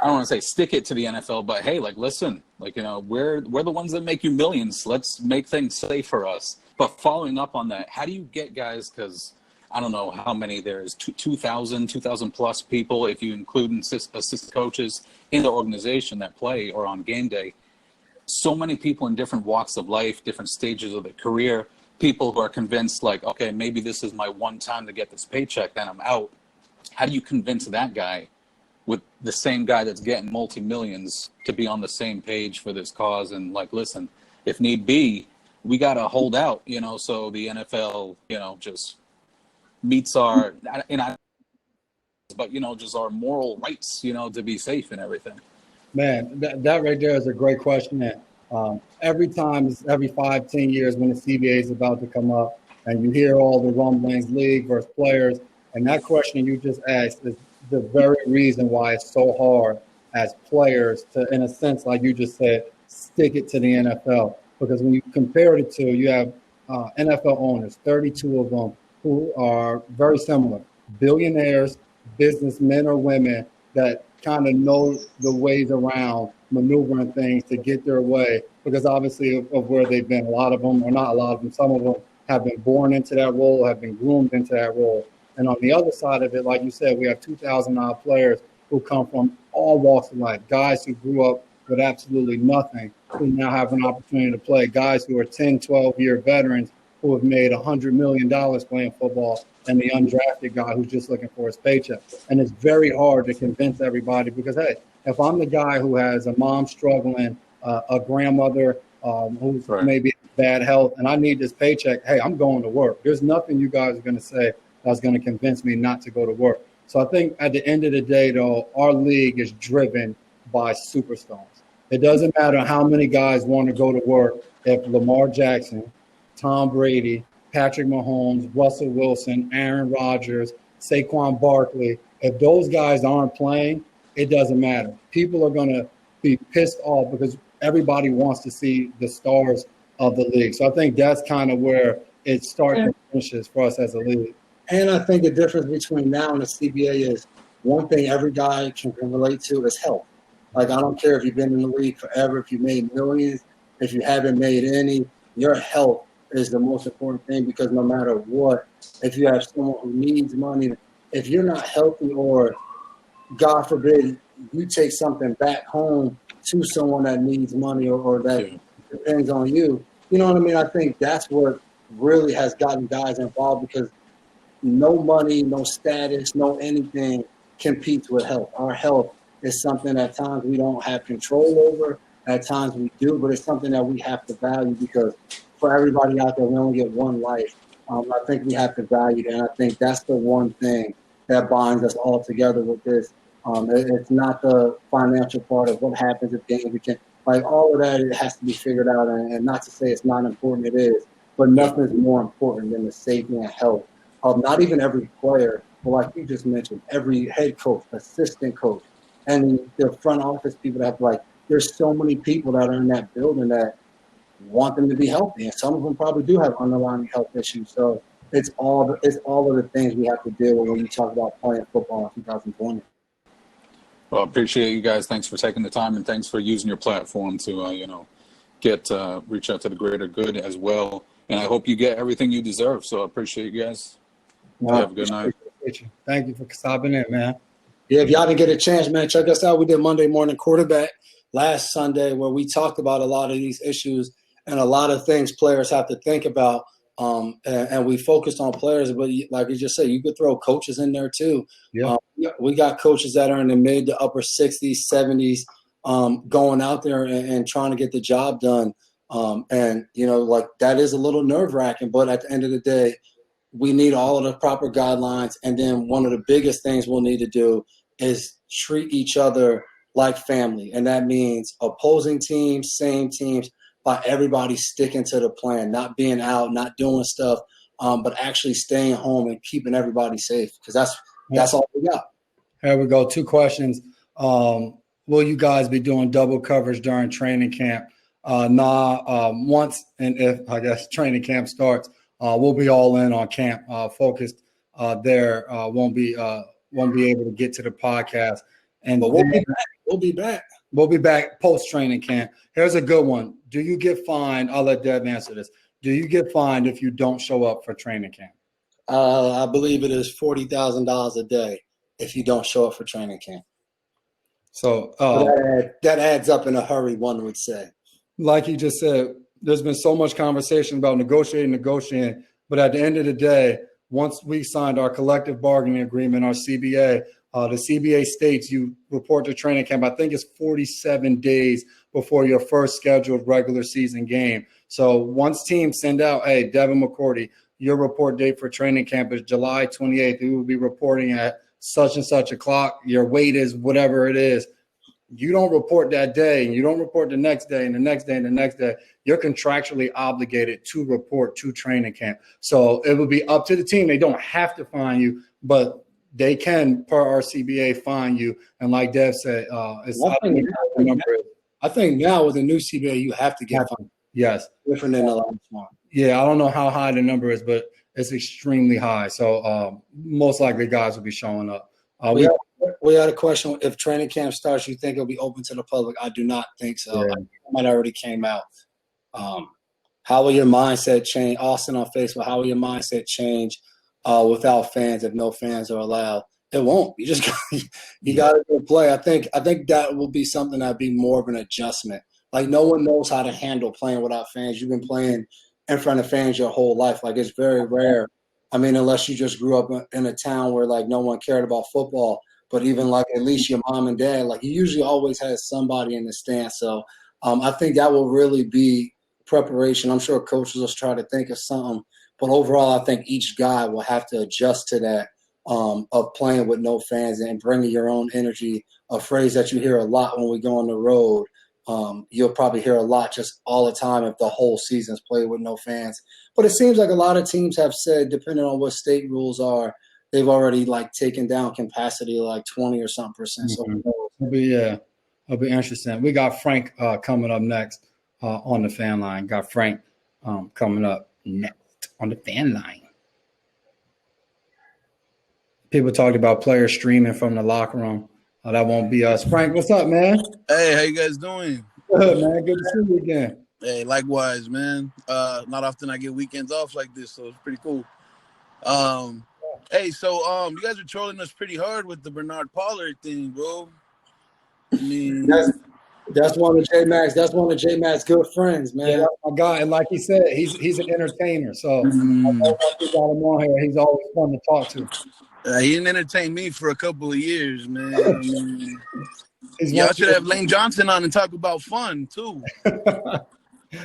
I don't want to say stick it to the NFL, but hey, like, listen, like, we're the ones that make you millions. Let's make things safe for us. But following up on that, how do you get guys? Because I don't know how many there's 2,000 plus people, if you include assistant coaches in the organization that play or on game day. So many people in different walks of life, different stages of their career, people who are convinced like, okay, maybe this is my one time to get this paycheck, then I'm out. How do you convince that guy with the same guy that's getting multi-millions to be on the same page for this cause? And like, listen, if need be, we got to hold out, so the NFL, just meets our, but, just our moral rights, to be safe and everything. Man, that right there is a great question. And every 5-10 years when the CBA is about to come up and you hear all the rumblings, league versus players, and that question you just asked is the very reason why it's so hard as players to, in a sense, like you just said, stick it to the NFL. Because when you compare it to, you have NFL owners, 32 of them, who are very similar, billionaires, businessmen or women that kind of know the ways around maneuvering things to get their way, because obviously of where they've been. A lot of them, or not a lot of them, some of them have been born into that role, have been groomed into that role. And on the other side of it, like you said, we have 2,000 odd players who come from all walks of life, guys who grew up with absolutely nothing, who now have an opportunity to play, guys who are 10, 12-year veterans who have made $100 million playing football, and the undrafted guy who's just looking for his paycheck. And it's very hard to convince everybody because, hey, if I'm the guy who has a mom struggling, a grandmother who's maybe in bad health, and I need this paycheck, hey, I'm going to work. There's nothing you guys are going to say that's going to convince me not to go to work. So I think at the end of the day, though, our league is driven by superstars. It doesn't matter how many guys want to go to work if Lamar Jackson, Tom Brady, Patrick Mahomes, Russell Wilson, Aaron Rodgers, Saquon Barkley, if those guys aren't playing, it doesn't matter. People are going to be pissed off because everybody wants to see the stars of the league. So I think that's kind of where it starts and finishes for us as a league. And I think the difference between now and the CBA is one thing every guy can relate to is health. Like, I don't care if you've been in the league forever, if you made millions, if you haven't made any, your health is the most important thing, because no matter what, if you have someone who needs money, if you're not healthy, or God forbid you take something back home to someone that needs money or that depends on you, you know what I mean? I think that's what really has gotten guys involved, because no money, no status, no anything competes with health. Our health is something at times we don't have control over. At times we do, but it's something that we have to value, because for everybody out there, we only get one life. I think we have to value it, and I think that's the one thing that binds us all together with this. It's not the financial part of what happens if games we can, like, all of that, it has to be figured out, and not to say it's not important, it is, but nothing's more important than the safety and health of not even every player, but like you just mentioned, every head coach, assistant coach, and the front office people that have, like, there's so many people that are in that building that want them to be healthy, and some of them probably do have underlying health issues. So it's all of the things we have to deal with when you talk about playing football in 2020. Well, appreciate you guys. Thanks for taking the time, and thanks for using your platform to reach out to the greater good as well. And I hope you get everything you deserve. So I appreciate you guys. Have a good night. Thank you for stopping in, man. Yeah, if y'all didn't get a chance, man, check us out. We did Monday Morning Quarterback last Sunday, where we talked about a lot of these issues and a lot of things players have to think about. And we focused on players, but like you just said, you could throw coaches in there too. Yeah. We got coaches that are in the mid to upper 60s, 70s, going out there and trying to get the job done. And, like, that is a little nerve-wracking, but at the end of the day, we need all of the proper guidelines. And then one of the biggest things we'll need to do is treat each other like family. And that means opposing teams, same teams, by everybody sticking to the plan, not being out, not doing stuff, but actually staying home and keeping everybody safe, because that's all we got. Here we go. 2 questions. Will you guys be doing double coverage during training camp? Once, and if, I guess, training camp starts, we'll be all in on camp, focused there. Won't be able to get to the podcast. But we'll be back. We'll be back. We'll be back post-training camp. Here's a good one. Do you get fined? I'll let Dev answer this. Do you get fined if you don't show up for training camp? I believe it is $40,000 a day if you don't show up for training camp. So that adds up in a hurry, one would say. Like you just said, there's been so much conversation about negotiating, but at the end of the day, once we signed our collective bargaining agreement, our CBA, the CBA states you report to training camp, I think it's 47 days before your first scheduled regular season game. So once teams send out, hey, Devin McCourty, your report date for training camp is July 28th. We will be reporting at such and such a clock. Your weight is whatever it is. You don't report that day, and you don't report the next day, and the next day, and the next day. You're contractually obligated to report to training camp. So it would be up to the team. They don't have to fine you, but they can, per our CBA, fine you. And like Dev said, it's I think now with the new CBA, you have to get fined. Yes. Different than the last one. Yeah, I don't know how high the number is, but it's extremely high. So most likely guys will be showing up. We had a question. If training camp starts, you think it'll be open to the public? I do not think so. Yeah. It might already came out. How will your mindset change? Austin on Facebook, how will your mindset change without fans if no fans are allowed? It won't. You just you got to go play. I think that will be something that'd be more of an adjustment. Like no one knows how to handle playing without fans. You've been playing in front of fans your whole life. Like it's very rare. I mean, unless you just grew up in a town where like no one cared about football. But even like at least your mom and dad, like you usually always has somebody in the stand. So I think that will really be preparation. I'm sure coaches will try to think of something. But overall, I think each guy will have to adjust to that of playing with no fans and bringing your own energy, a phrase that you hear a lot when we go on the road. You'll probably hear a lot just all the time if the whole season's played with no fans. But it seems like a lot of teams have said, depending on what state rules are, they've already like taken down capacity like 20 or something percent. So it'll be interesting. We got Frank coming up next on the fan line. Got Frank coming up next on the fan line. People talked about players streaming from the locker room. That won't be us. Frank, what's up, man? Hey, how you guys doing? Good, man. Good to see you again. Hey, likewise, man. Not often I get weekends off like this, so it's pretty cool. Hey, so you guys are trolling us pretty hard with the Bernard Pollard thing, bro. I mean, that's one of J Mac's. That's one of J Mac's good friends, man. Yeah, my guy, and like he said, he's an entertainer. So I got him on here. He's always fun to talk to. He didn't entertain me for a couple of years, man. Y'all should have Lane Johnson on and talk about fun too.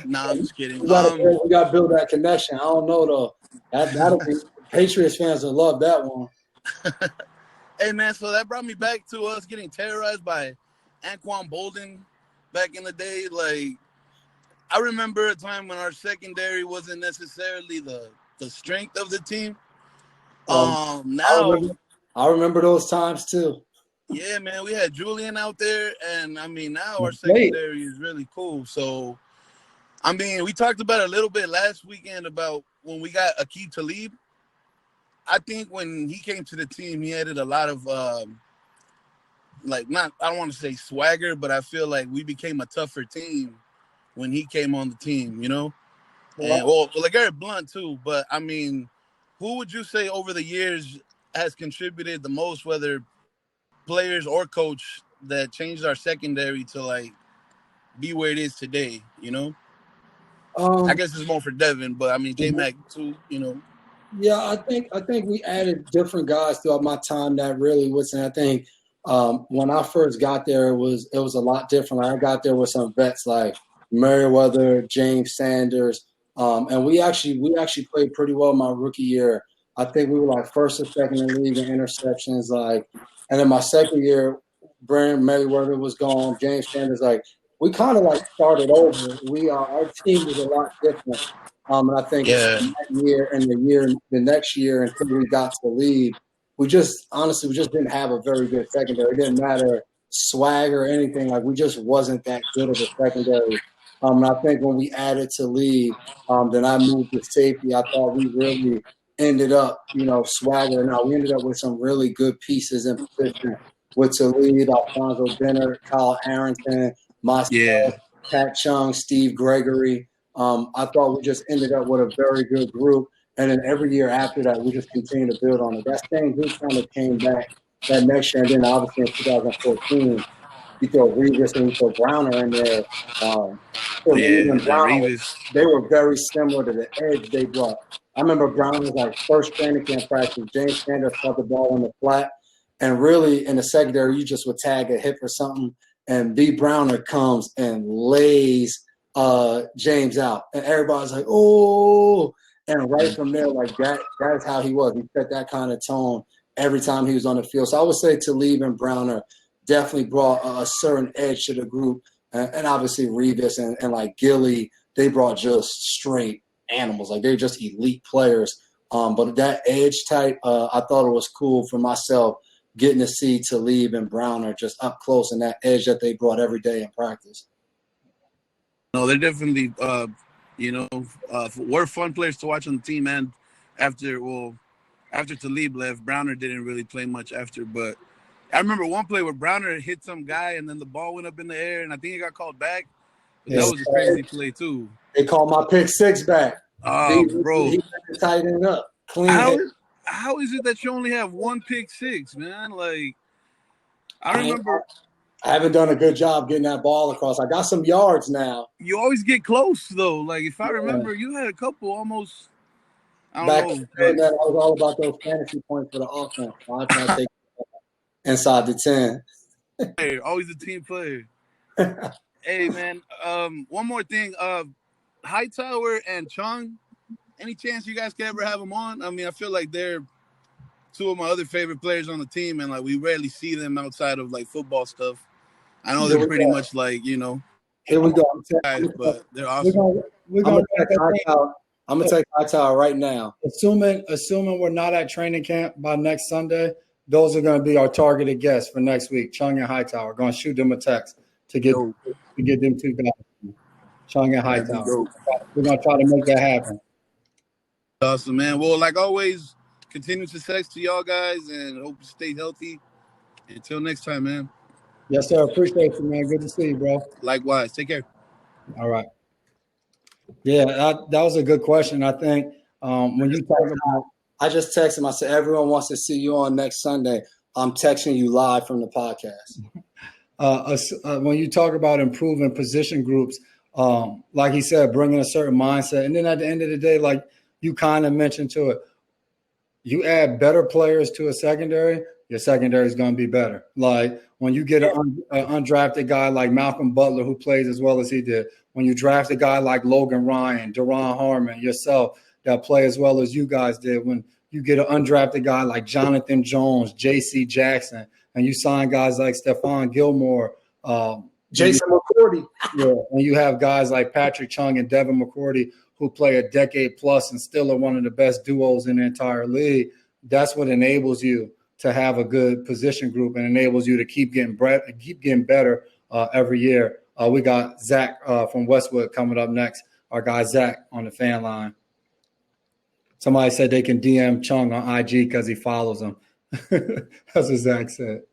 Nah, I'm just kidding. We got to build that connection. I don't know though. That'll be Patriots fans will love that one. Hey man, so that brought me back to us getting terrorized by Anquan Bolden back in the day. Like, I remember a time when our secondary wasn't necessarily the strength of the team. Now I remember those times too. Yeah, man, we had Julian out there, and I mean now our secondary is really cool. So, I mean, we talked about it a little bit last weekend about when we got Aqib Talib. I think when he came to the team, he added a lot of I don't want to say swagger, but I feel like we became a tougher team when he came on the team, you know? And like Eric Blunt too, but I mean, who would you say over the years has contributed the most, whether players or coach, that changed our secondary to like be where it is today, you know? I guess it's more for Devin, but I mean J-Mac too, you know. Yeah, I think we added different guys throughout my time that really was. And I think when I first got there, it was a lot different. I got there with some vets like Merriweather, James Sanders, and we actually played pretty well my rookie year. I think we were like first or second in the league in interceptions. Like, and then my second year, Brandon Merriweather was gone. James Sanders, like, we kind of like started over. Our team was a lot different. And I think that year and the next year until we got to the league, we just didn't have a very good secondary. It didn't matter swag or anything. Like, we just wasn't that good of a secondary. And I think when we added to league, then I moved to safety. I thought we really ended up, swaggering out. We ended up with some really good pieces in position. with Talib, Alfonso Benner, Kyle Arrington, myself, Pat Chung, Steve Gregory. I thought we just ended up with a very good group. And then every year after that, we just continue to build on it. That same group kind of came back that next year. And then obviously in 2014, you throw Revis and you throw Browner in there. So Revis and Browner, they were very similar to the edge they brought. I remember Brown was like first training camp practice. James Sanders caught the ball on the flat. And really in the secondary, you just would tag a hip or something. And B. Browner comes and lays James out. And everybody's like, oh. And right from there, like that's how he was. He set that kind of tone every time he was on the field. So I would say Talib and Browner definitely brought a certain edge to the group. And obviously Revis and like Gilly, they brought just straight animals. Like they're just elite players. But that edge type, I thought it was cool for myself getting to see Talib and Browner just up close and that edge that they brought every day in practice. No, they're definitely, were fun players to watch on the team. And after Talib left, Browner didn't really play much after. But I remember one play where Browner hit some guy and then the ball went up in the air and I think he got called back. But that was a crazy play too. They called my pick six back. Bro. He tightened up. Clean. How is it that you only have one pick six, man? Like, I remember. I haven't done a good job getting that ball across. I got some yards now. You always get close, though. Like, if I remember, you had a couple almost. I don't know. Then, I was all about those fantasy points for the offense. So I try to take inside the 10. Hey, always a team player. Hey, man. One more thing. Hightower and Chung, any chance you guys can ever have them on? I mean, I feel like they're two of my other favorite players on the team, and like we rarely see them outside of like football stuff. I know they're pretty much like, Here we go. Guys, but they're awesome. I'm gonna take Hightower right now. Assuming we're not at training camp by next Sunday, those are going to be our targeted guests for next week. Chung and Hightower. Going to shoot them a text to get them two guys. Chung and Hightower. We're going to try to make that happen. Awesome, man. Well, like always, continued success to y'all guys, and hope you stay healthy. Until next time, man. Yes, sir. Appreciate you, man. Good to see you, bro. Likewise. Take care. All right. Yeah, that was a good question. I think when you talk about – I just texted him. I said, everyone wants to see you on next Sunday. I'm texting you live from the podcast. When you talk about improving position groups, like he said, bringing a certain mindset. And then at the end of the day, like you kind of mentioned to it, you add better players to a secondary, your secondary is going to be better. Like when you get an undrafted guy like Malcolm Butler who plays as well as he did, when you draft a guy like Logan Ryan, Deron Harmon, yourself that play as well as you guys did, when you get an undrafted guy like Jonathan Jones, J.C. Jackson, and you sign guys like Stephon Gilmore, Jason McCourty. Yeah, and you have guys like Patrick Chung and Devin McCourty who play a decade plus and still are one of the best duos in the entire league. That's what enables you to have a good position group and enables you to keep getting better every year. We got Zach from Westwood coming up next. Our guy Zach on the fan line. Somebody said they can DM Chung on IG because he follows them. That's what Zach said.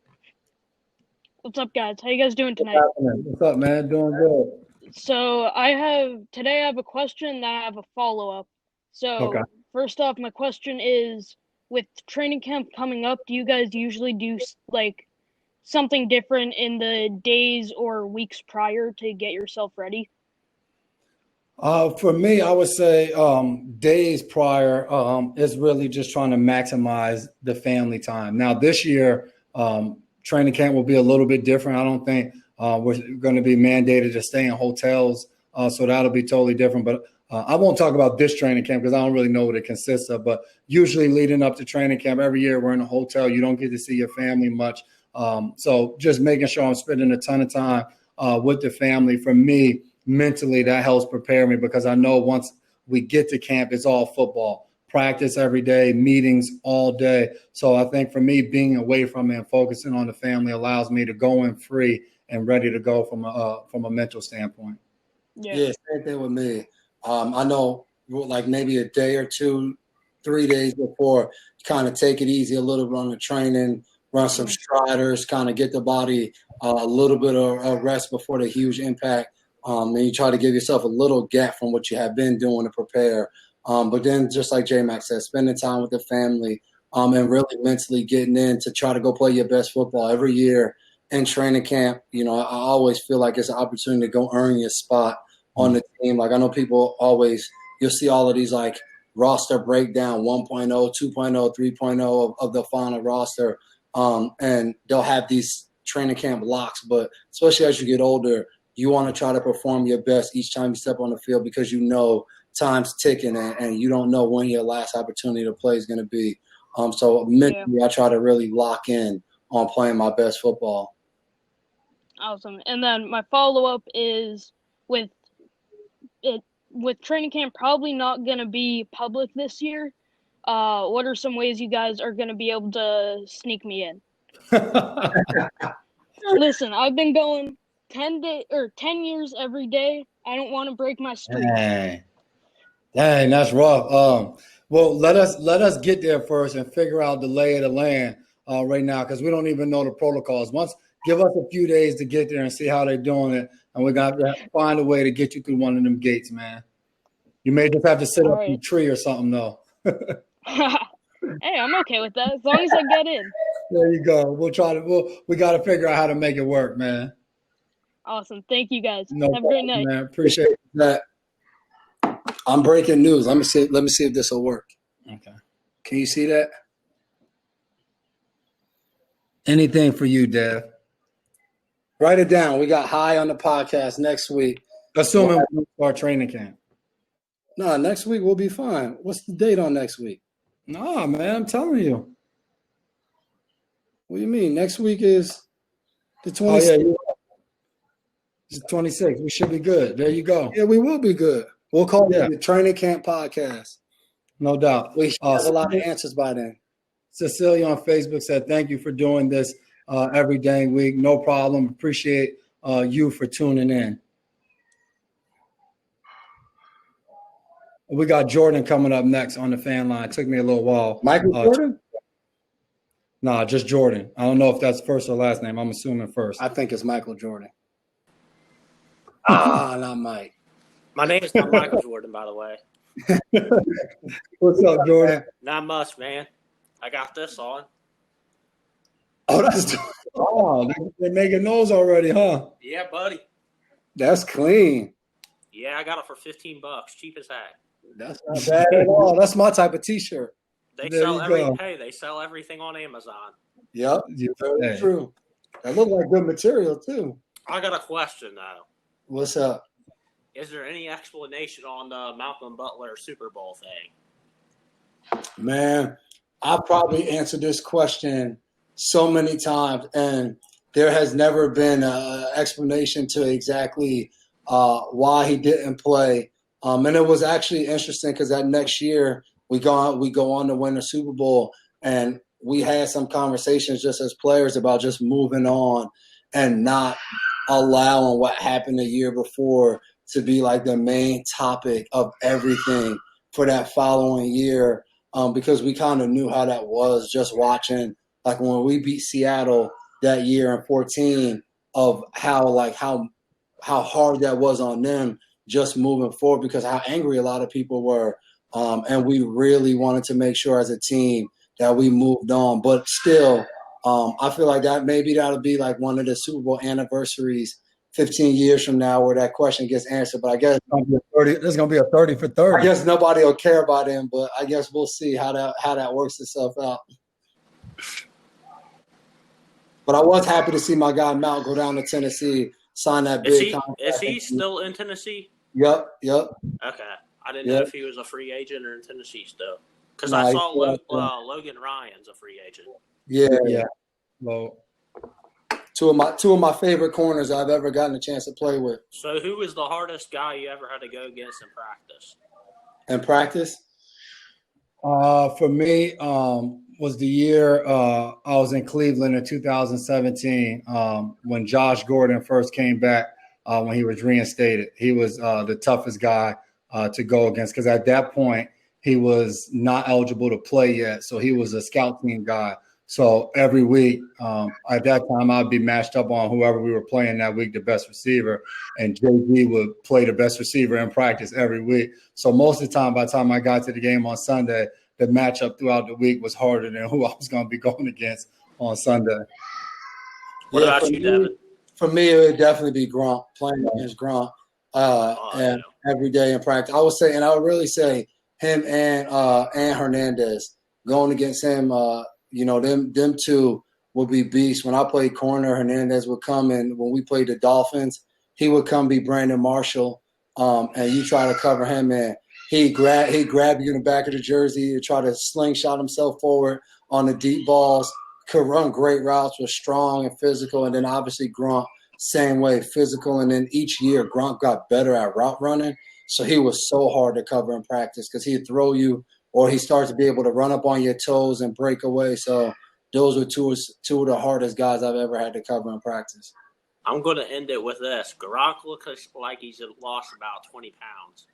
What's up, guys? How you guys doing tonight? What's up, man? Doing good. So I have a question and I have a follow-up. So First off, my question is, with training camp coming up, do you guys usually do like something different in the days or weeks prior to get yourself ready? For me, I would say days prior is really just trying to maximize the family time. Now, this year, training camp will be a little bit different. I don't think we're going to be mandated to stay in hotels, so that'll be totally different. But I won't talk about this training camp because I don't really know what it consists of. But usually leading up to training camp, every year we're in a hotel. You don't get to see your family much. So just making sure I'm spending a ton of time with the family. For me, mentally, that helps prepare me because I know once we get to camp, it's all football. Practice every day, meetings all day. So I think for me, being away from it and focusing on the family allows me to go in free and ready to go from a mental standpoint. Yeah, same thing with me. I know like maybe a day or two, 3 days before, kind of take it easy a little bit on the training, run some striders, kind of get the body a little bit of rest before the huge impact. And you try to give yourself a little gap from what you have been doing to prepare. But then, just like J-Mac said, spending time with the family and really mentally getting in to try to go play your best football every year in training camp. You know, I always feel like it's an opportunity to go earn your spot on the team. Like, I know people always – you'll see all of these, like, roster breakdown 1.0, 2.0, 3.0 of the final roster, and they'll have these training camp locks. But especially as you get older, you want to try to perform your best each time you step on the field because you know time's ticking and you don't know when your last opportunity to play is going to be. So mentally, I try to really lock in on playing my best football. Awesome. And then my follow-up is with training camp probably not going to be public this year. What are some ways you guys are going to be able to sneak me in? Listen, I've been going 10 years every day. I don't want to break my streak. Dang, that's rough. Well, let us get there first and figure out the lay of the land right now because we don't even know the protocols. Give us a few days to get there and see how they're doing it, and we got to find a way to get you through one of them gates, man. You may just have to sit up in a tree or something, though. Hey, I'm okay with that as long as I get in. There you go. We got to figure out how to make it work, man. Awesome. Thank you, guys. No Have a great night. Man. Appreciate that. I'm breaking news. Let me see if this will work. Okay. Can you see that? Anything for you, Dev. Write it down. We got High on the podcast next week. Assuming we start training camp. No, next week we'll be fine. What's the date on next week? No, man, I'm telling you. What do you mean? Next week is the 26th. Oh, yeah, it's 26. We should be good. There you go. Yeah, we will be good. We'll call it the Training Camp Podcast. No doubt. We should have a lot of answers by then. Cecilia on Facebook said, thank you for doing this every dang week. No problem. Appreciate you for tuning in. We got Jordan coming up next on the fan line. It took me a little while. Michael Jordan? Nah, just Jordan. I don't know if that's first or last name. I'm assuming first. I think it's Michael Jordan. Not Mike. My name is not Michael Jordan, by the way. What's up, Jordan? Not much, man. I got this on. Oh, they're making those already, huh? Yeah, buddy. That's clean. Yeah, I got it for $15. Cheap as heck. That's not bad at all. That's my type of T-shirt. They sell everything on Amazon. Yep, very true. That looks like good material too. I got a question though. What's up? Is there any explanation on the Malcolm Butler Super Bowl thing? Man, I've probably answered this question so many times, and there has never been an explanation to exactly why he didn't play. And it was actually interesting because that next year we go on to win the Super Bowl, and we had some conversations just as players about just moving on and not allowing what happened the year before to be like the main topic of everything for that following year, because we kind of knew how that was just watching, like when we beat Seattle that year in 2014, of how hard that was on them just moving forward because how angry a lot of people were. And we really wanted to make sure as a team that we moved on. But still, I feel like that'll be like one of the Super Bowl anniversaries 15 years from now where that question gets answered. But I guess there's going to be a 30 for 30. I guess nobody will care about him, but I guess we'll see how that works itself out. But I was happy to see my guy Mount go down to Tennessee, sign that big contract. Is he still in Tennessee? Yep. Okay. I didn't know if he was a free agent or in Tennessee still. Because I saw Logan Ryan's a free agent. Yeah. Well, two of my favorite corners I've ever gotten a chance to play with. So who was the hardest guy you ever had to go against in practice? In practice? For me, was the year I was in Cleveland in 2017 when Josh Gordon first came back when he was reinstated. He was the toughest guy to go against because at that point he was not eligible to play yet. So he was a scout team guy. So every week, at that time, I'd be matched up on whoever we were playing that week, the best receiver, and JG would play the best receiver in practice every week. So most of the time, by the time I got to the game on Sunday, the matchup throughout the week was harder than who I was going to be going against on Sunday. What about you, Devin? For me, it would definitely be Gronk, playing against Gronk and every day in practice. I would say, and I would really say him and Hernandez going against him. Them two would be beasts. When I played corner, Hernandez would come, and when we played the Dolphins, he would come be Brandon Marshall, and you try to cover him, and he'd grab you in the back of the jersey, he'd try to slingshot himself forward on the deep balls, could run great routes, was strong and physical, and then obviously Gronk, same way, physical, and then each year Gronk got better at route running, so he was so hard to cover in practice because he'd throw you or he starts to be able to run up on your toes and break away. So those were two of the hardest guys I've ever had to cover in practice. I'm going to end it with this. Gronk looks like he's lost about 20 pounds.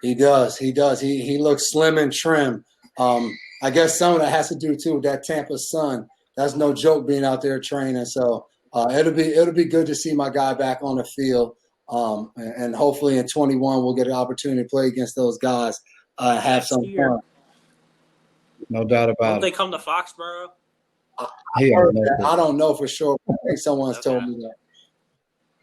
He does. He looks slim and trim. I guess some of that has to do, too, with that Tampa sun. That's no joke being out there training. So it'll be good to see my guy back on the field. And hopefully in 21 we'll get an opportunity to play against those guys. Have some fun. No doubt about Won't it. they come to Foxborough? I don't know for sure. I think someone's told me that.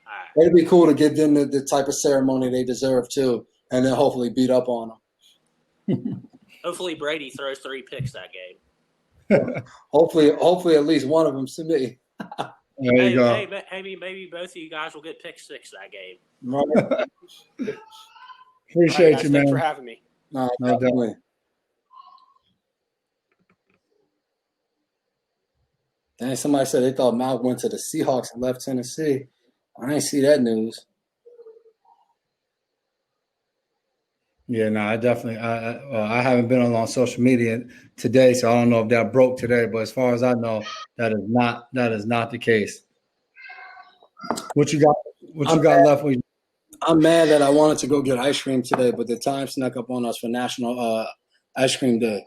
Right. It'd be cool to give them the type of ceremony they deserve too, and then hopefully beat up on them. Hopefully Brady throws 3 picks that game. hopefully at least one of them to me. There you go. Maybe both of you guys will get pick 6 that game. Right. Appreciate guys, you, man. Thanks for having me. No, definitely. Dang, somebody said they thought Mal went to the Seahawks and left Tennessee. I ain't see that news. Yeah, no, I definitely. I haven't been on social media today, so I don't know if that broke today. But as far as I know, that is not the case. What you got? What you got left with you? I'm mad that I wanted to go get ice cream today, but the time snuck up on us for National Ice Cream Day.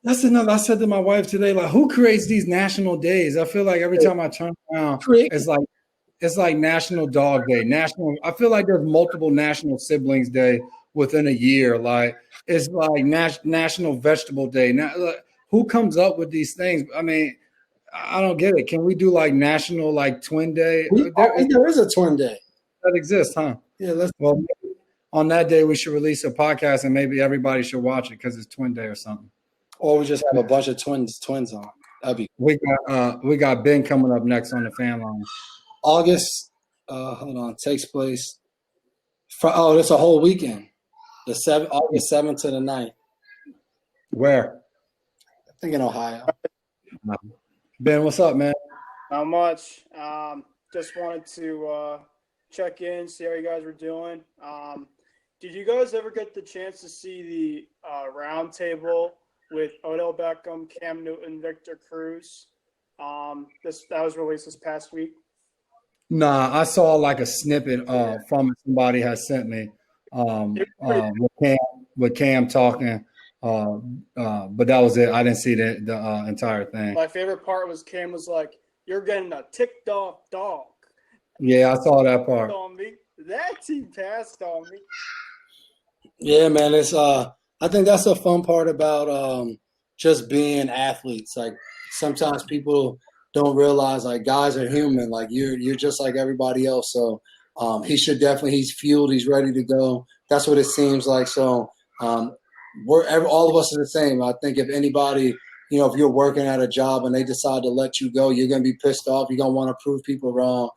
That's another. I said to my wife today, like, who creates these national days? I feel like every time I turn around, it's like National Dog Day, National. I feel like there's multiple National Siblings Day within a year. Like it's like National Vegetable Day. Now, like, who comes up with these things? I mean, I don't get it. Can we do like National like Twin Day? There is a Twin Day that exists, huh? Yeah. Well, on that day we should release a podcast and maybe everybody should watch it because it's Twin Day or something. Or we just have a bunch of twins on. That'd be. We got Ben coming up next on the fan line. August. Hold on. Takes place. It's a whole weekend. August 7th to the 9th. Where? I think in Ohio. Ben, what's up, man? Not much. Just wanted to check in, see how you guys were doing. Did you guys ever get the chance to see the round table with Odell Beckham, Cam Newton, Victor Cruz? That was released this past week. Nah, I saw like a snippet from it somebody has sent me with Cam talking, but that was it. I didn't see the entire thing. My favorite part was Cam was like, "You're getting a ticked off dog." Yeah, I saw that part. On me. That team passed on me. Yeah, man. It's I think that's the fun part about just being athletes. Like sometimes people don't realize like guys are human. Like you're just like everybody else. So he's fueled, he's ready to go. That's what it seems like. So all of us are the same. I think if anybody, if you're working at a job and they decide to let you go, you're gonna be pissed off. You're gonna want to prove people wrong.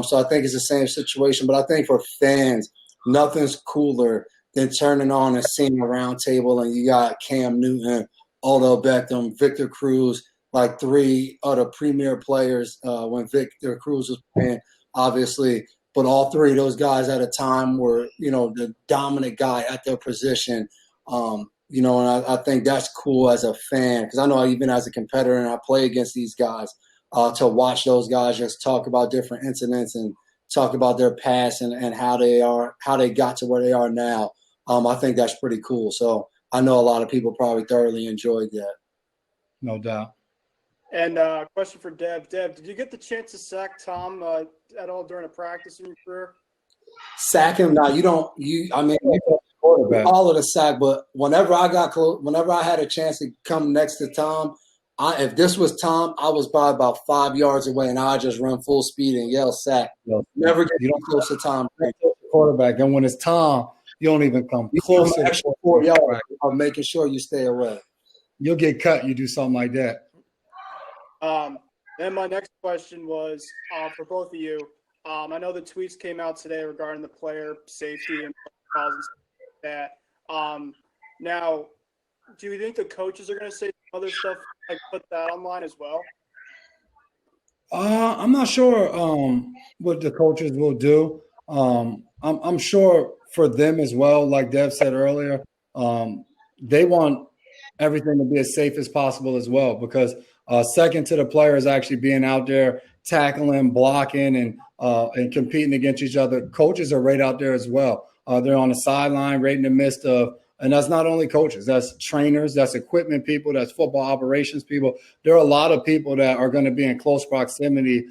So I think it's the same situation. But I think for fans, nothing's cooler than turning on and seeing a round table and you got Cam Newton, Odell Beckham, Victor Cruz, like 3 other premier players when Victor Cruz was playing, obviously. But all 3 of those guys at a time were, the dominant guy at their position. And I think that's cool as a fan because I know even as a competitor and I play against these guys, to watch those guys just talk about different incidents and talk about their past and how they got to where they are now. I think that's pretty cool. So I know a lot of people probably thoroughly enjoyed that. No doubt. And question for Deb. Deb, did you get the chance to sack Tom at all during a practice in your career? Sack him? No, you don't. I mean, you call it a sack, but whenever I got close, whenever I had a chance to come next to Tom, if this was Tom, I was probably about 5 yards away, and I just run full speed and yell sack. Never get close to Tom. Quarterback, and when it's Tom, you don't even come close to extra 4 yards of making sure you stay away. You'll get cut. You do something like that. Then my next question was for both of you. I know the tweets came out today regarding the player safety and calls and stuff like that. Now, do you think the coaches are going to say other stuff like put that online as well? I'm not sure what the coaches will do. I'm sure for them as well, like Dev said earlier, they want everything to be as safe as possible as well, because second to the players actually being out there tackling, blocking, and competing against each other, coaches are right out there as well. They're on the sideline right in the midst of, and that's not only coaches, that's trainers, that's equipment people, that's football operations people. There are a lot of people that are going to be in close proximity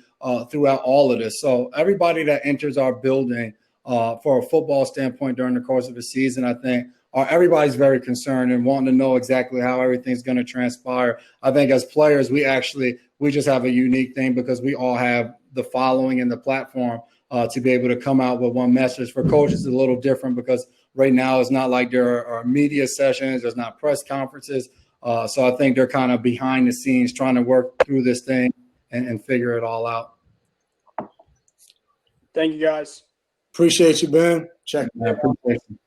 throughout all of this. So everybody that enters our building for a football standpoint during the course of the season, I think everybody's very concerned and wanting to know exactly how everything's going to transpire. I think as players, we just have a unique thing because we all have the following and the platform to be able to come out with one message. For coaches, it's a little different because right now it's not like there are media sessions, there's not press conferences. So I think they're kind of behind the scenes trying to work through this thing and figure it all out. Thank you, guys. Appreciate you, Ben. Check. Appreciate you.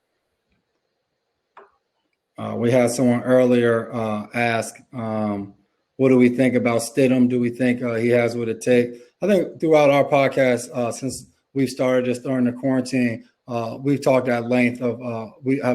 We had someone earlier ask, what do we think about Stidham? Do we think he has what it takes? I think throughout our podcast, since we've started just during the quarantine, we've talked at length of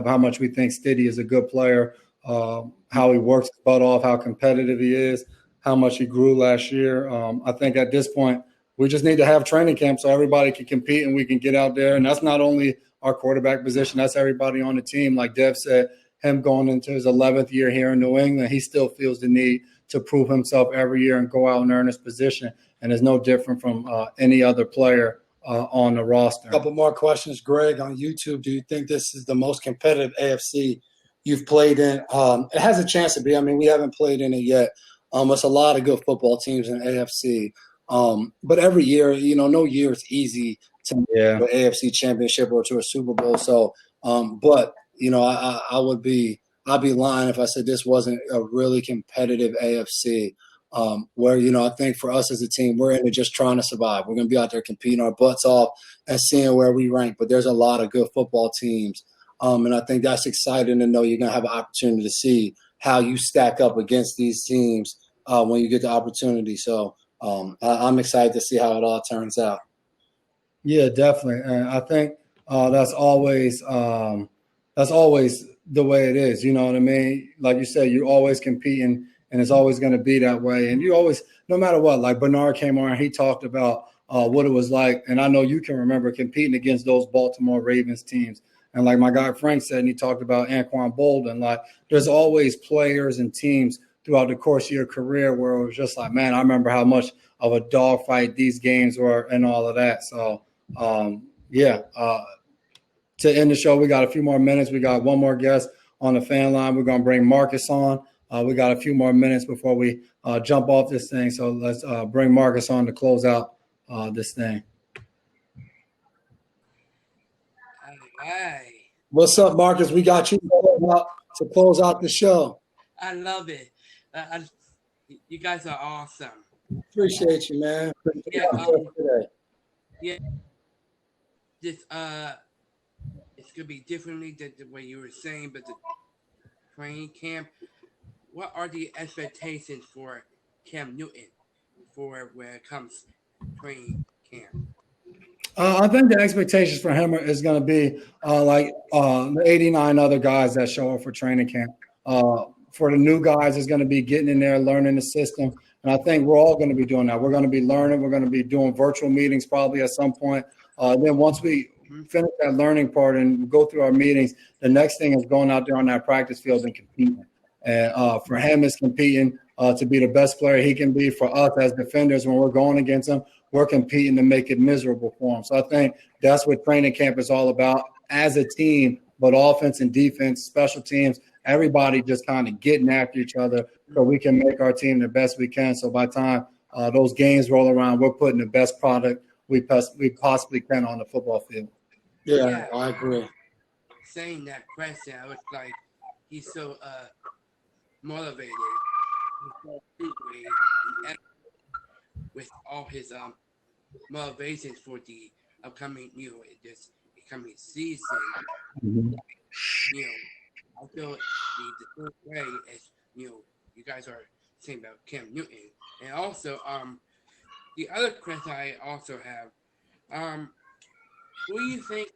how much we think Stiddy is a good player, how he works his butt off, how competitive he is, how much he grew last year. I think at this point, we just need to have training camp so everybody can compete and we can get out there. And that's not only our quarterback position, that's everybody on the team. Like Dev said, him going into his 11th year here in New England, he still feels the need to prove himself every year and go out and earn his position. And it's no different from any other player on the roster. A couple more questions, Greg, on YouTube. Do you think this is the most competitive AFC you've played in? It has a chance to be. I mean, we haven't played in it yet. It's a lot of good football teams in AFC. But every year, no year is easy to make an AFC championship or to a Super Bowl. So, but I'd be lying if I said this wasn't a really competitive AFC. Where, I think for us as a team, we're in it just trying to survive. We're going to be out there competing our butts off and seeing where we rank. But there's a lot of good football teams. And I think that's exciting to know you're going to have an opportunity to see how you stack up against these teams when you get the opportunity. So I'm excited to see how it all turns out. Yeah, definitely. And I think that's always the way it is. You know what I mean? Like you said, you're always competing, and it's always going to be that way. And you always, no matter what, like Bernard came on, he talked about what it was like. And I know you can remember competing against those Baltimore Ravens teams. And like my guy Frank said, and he talked about Anquan Bolden, like there's always players and teams throughout the course of your career where it was just like, man, I remember how much of a dogfight these games were and all of that. So, to end the show, we got a few more minutes. We got one more guest on the fan line. We're going to bring Marcus on. We got a few more minutes before we jump off this thing. So let's bring Marcus on to close out this thing. All right. What's up, Marcus? We got you to close out the show. I love it. You guys are awesome. Appreciate you, man. This it's gonna be differently than the way you were saying, but the training camp. What are the expectations for Cam Newton for when it comes to training camp? I think the expectations for him is going to be like the 89 other guys that show up for training camp. For the new guys, it's going to be getting in there, learning the system. And I think we're all going to be doing that. We're going to be learning. We're going to be doing virtual meetings probably at some point. Then once we finish that learning part and go through our meetings, the next thing is going out there on that practice field and competing. And for him, it's competing to be the best player he can be. For us as defenders, when we're going against him, we're competing to make it miserable for him. So I think that's what training camp is all about as a team, but offense and defense, special teams, everybody just kind of getting after each other so we can make our team the best we can. So by the time those games roll around, we're putting the best product we possibly can on the football field. Yeah, I agree. Saying that question, I was like, he's so motivated, he's so angry, and with all his motivations for the upcoming, this coming season. Mm-hmm. I feel the same way as you guys are saying about Cam Newton, and also the other question I also have, who do you think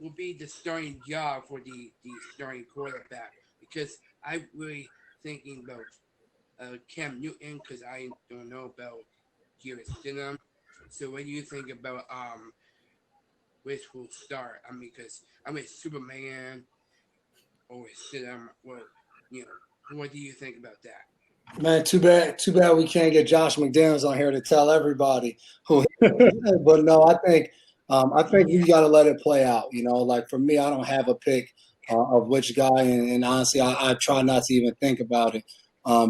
will be the starting job for the starting quarterback? Because I'm really thinking about Cam Newton because I don't know about Garrett Stidham. So what do you think about which will start? I mean, because Superman or Stidham. Well, what do you think about that? Man, too bad we can't get Josh McDaniels on here to tell everybody who. But no, I think we got to let it play out. Like for me, I don't have a pick of which guy, and honestly, I try not to even think about it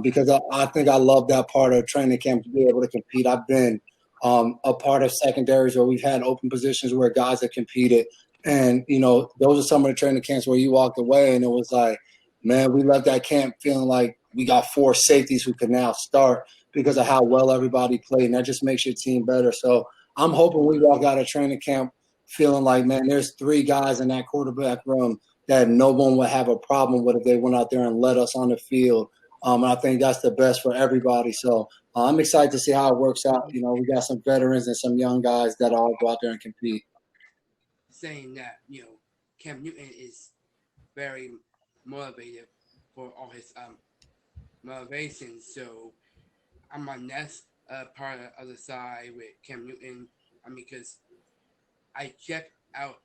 because I think I love that part of training camp to be able to compete. I've been a part of secondaries where we've had open positions where guys have competed, and those are some of the training camps where you walked away and it was like, man, we left that camp feeling like we got 4 safeties who can now start because of how well everybody played, and that just makes your team better. So I'm hoping we walk out of training camp feeling like, man, there's 3 guys in that quarterback room that no one would have a problem with if they went out there and led us on the field. And I think that's the best for everybody. So I'm excited to see how it works out. We got some veterans and some young guys that all go out there and compete. Saying that, Cam Newton is very motivated for all his motivations. So I'm on that part of the other side with Cam Newton. I mean, because I checked out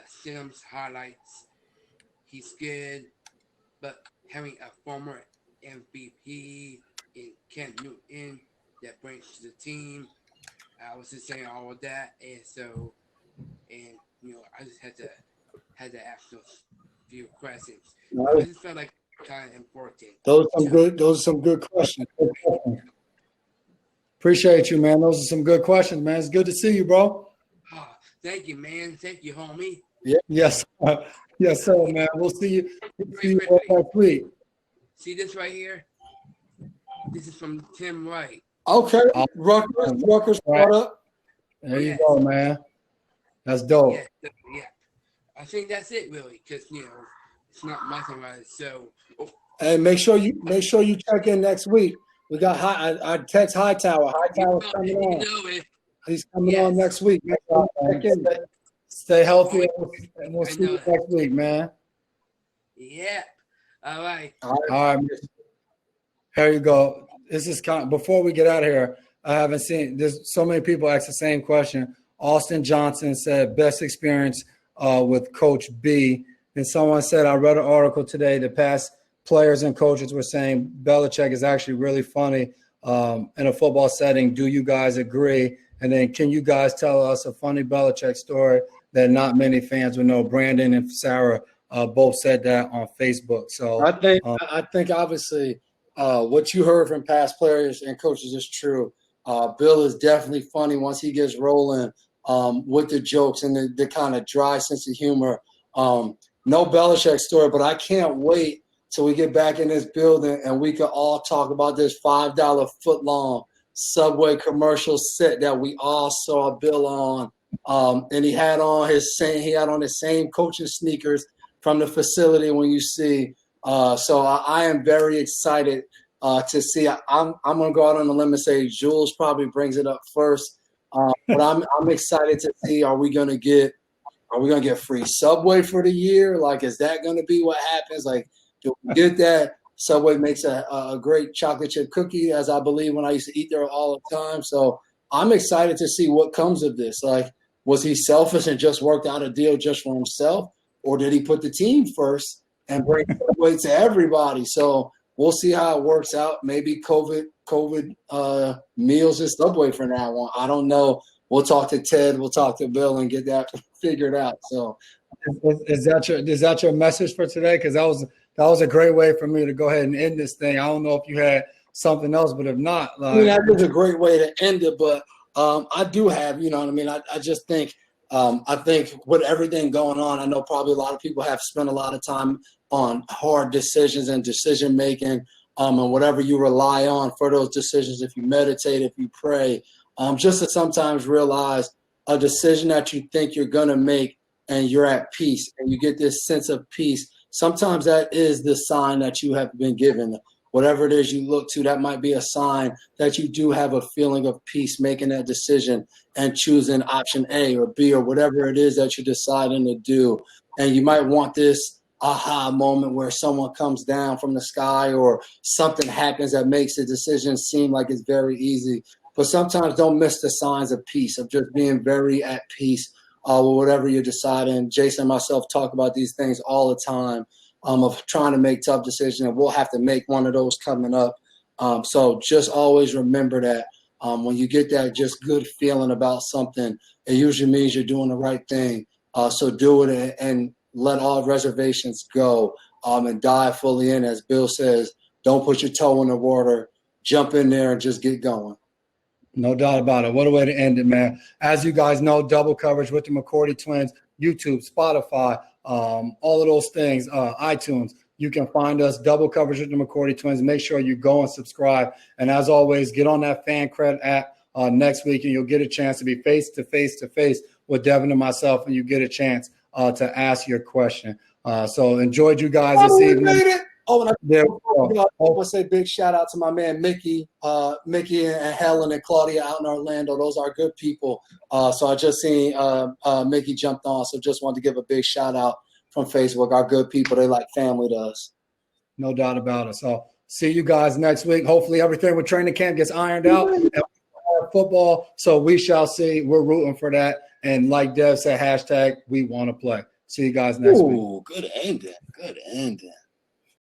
Stidham's highlights. He's good, but having a former MVP in Cam Newton that brings to the team, I was just saying all of that, and so, I just had to ask those few questions. I just felt like kind of important. Those are some good questions. Appreciate you, man. Those are some good questions, man. It's good to see you, bro. Oh, thank you, man. Thank you, homie. Yeah. Yes. Yes, sir, man. We'll see you next week. See this right here? This is from Tim Wright. Okay. Rutgers caught up. There you go, man. That's dope. Yeah. I think that's it, really, because, it's not nothing about it. So, and make sure you check in next week. We got I text Hightower. Hightower's coming on. He's coming on next week. Stay healthy, and we'll see you next week, man. Yeah. All right. All right. Here you go. This is before we get out of here. I haven't seen. There's so many people ask the same question. Austin Johnson said best experience with Coach B. And someone said, I read an article today that past players and coaches were saying Belichick is actually really funny in a football setting. Do you guys agree? And then can you guys tell us a funny Belichick story that not many fans would know? Brandon and Sarah both said that on Facebook. So I think obviously what you heard from past players and coaches is true. Bill is definitely funny once he gets rolling with the jokes and the kind of dry sense of humor. No Belichick story, but I can't wait till we get back in this building and we can all talk about this $5 foot-long Subway commercial set that we all saw Bill on. And he had on his same coaching sneakers from the facility when you see. So I am very excited to see. I'm going to go out on a limb and say Jules probably brings it up first. But I'm excited to see, are we going to get free Subway for the year? Like, is that going to be what happens? Like, do we get that? Subway makes a great chocolate chip cookie, as I believe when I used to eat there all the time. So I'm excited to see what comes of this. Like, was he selfish and just worked out a deal just for himself? Or did he put the team first and bring Subway to everybody? So we'll see how it works out. Maybe COVID meals at Subway from now on. I don't know. We'll talk to Ted. We'll talk to Bill and get that figured out. So, is that your message for today? Because that was a great way for me to go ahead and end this thing. I don't know if you had something else, but if not, that is a great way to end it. But I do have, you know what I mean. I just think. I think with everything going on, I know probably a lot of people have spent a lot of time on hard decisions and decision making, and whatever you rely on for those decisions. If you meditate, if you pray, just to sometimes realize a decision that you think you're gonna make and you're at peace and you get this sense of peace. Sometimes that is the sign that you have been given. Whatever it is you look to, that might be a sign that you do have a feeling of peace making that decision and choosing option A or B or whatever it is that you're deciding to do. And you might want this aha moment where someone comes down from the sky or something happens that makes the decision seem like it's very easy. But sometimes don't miss the signs of peace, of just being very at peace with whatever you're deciding. Jason and myself talk about these things all the time. Of trying to make tough decisions, and we'll have to make one of those coming up. So just always remember that when you get that just good feeling about something, it usually means you're doing the right thing. So do it and let all reservations go and dive fully in. As Bill says, don't put your toe in the water. Jump in there and just get going. No doubt about it. What a way to end it, man. As you guys know, double coverage with the McCourty twins, YouTube, Spotify, all of those things, iTunes. You can find us, double coverage with the McCourty twins. Make sure you go and subscribe. And as always, get on that Fan Credit app next week, and you'll get a chance to be face to face with Devin and myself, and you get a chance to ask your question. So enjoyed you guys this evening. Oh, and I want to say big shout out to my man Mickey and Helen and Claudia out in Orlando. Those are good people. So I just seen Mickey jumped on. So just wanted to give a big shout out from Facebook. Our good people, they like family to us. No doubt about it. So see you guys next week. Hopefully everything with training camp gets ironed out. And football. So we shall see. We're rooting for that. And like Dev said, hashtag we want to play. See you guys next week. Good ending. Good ending.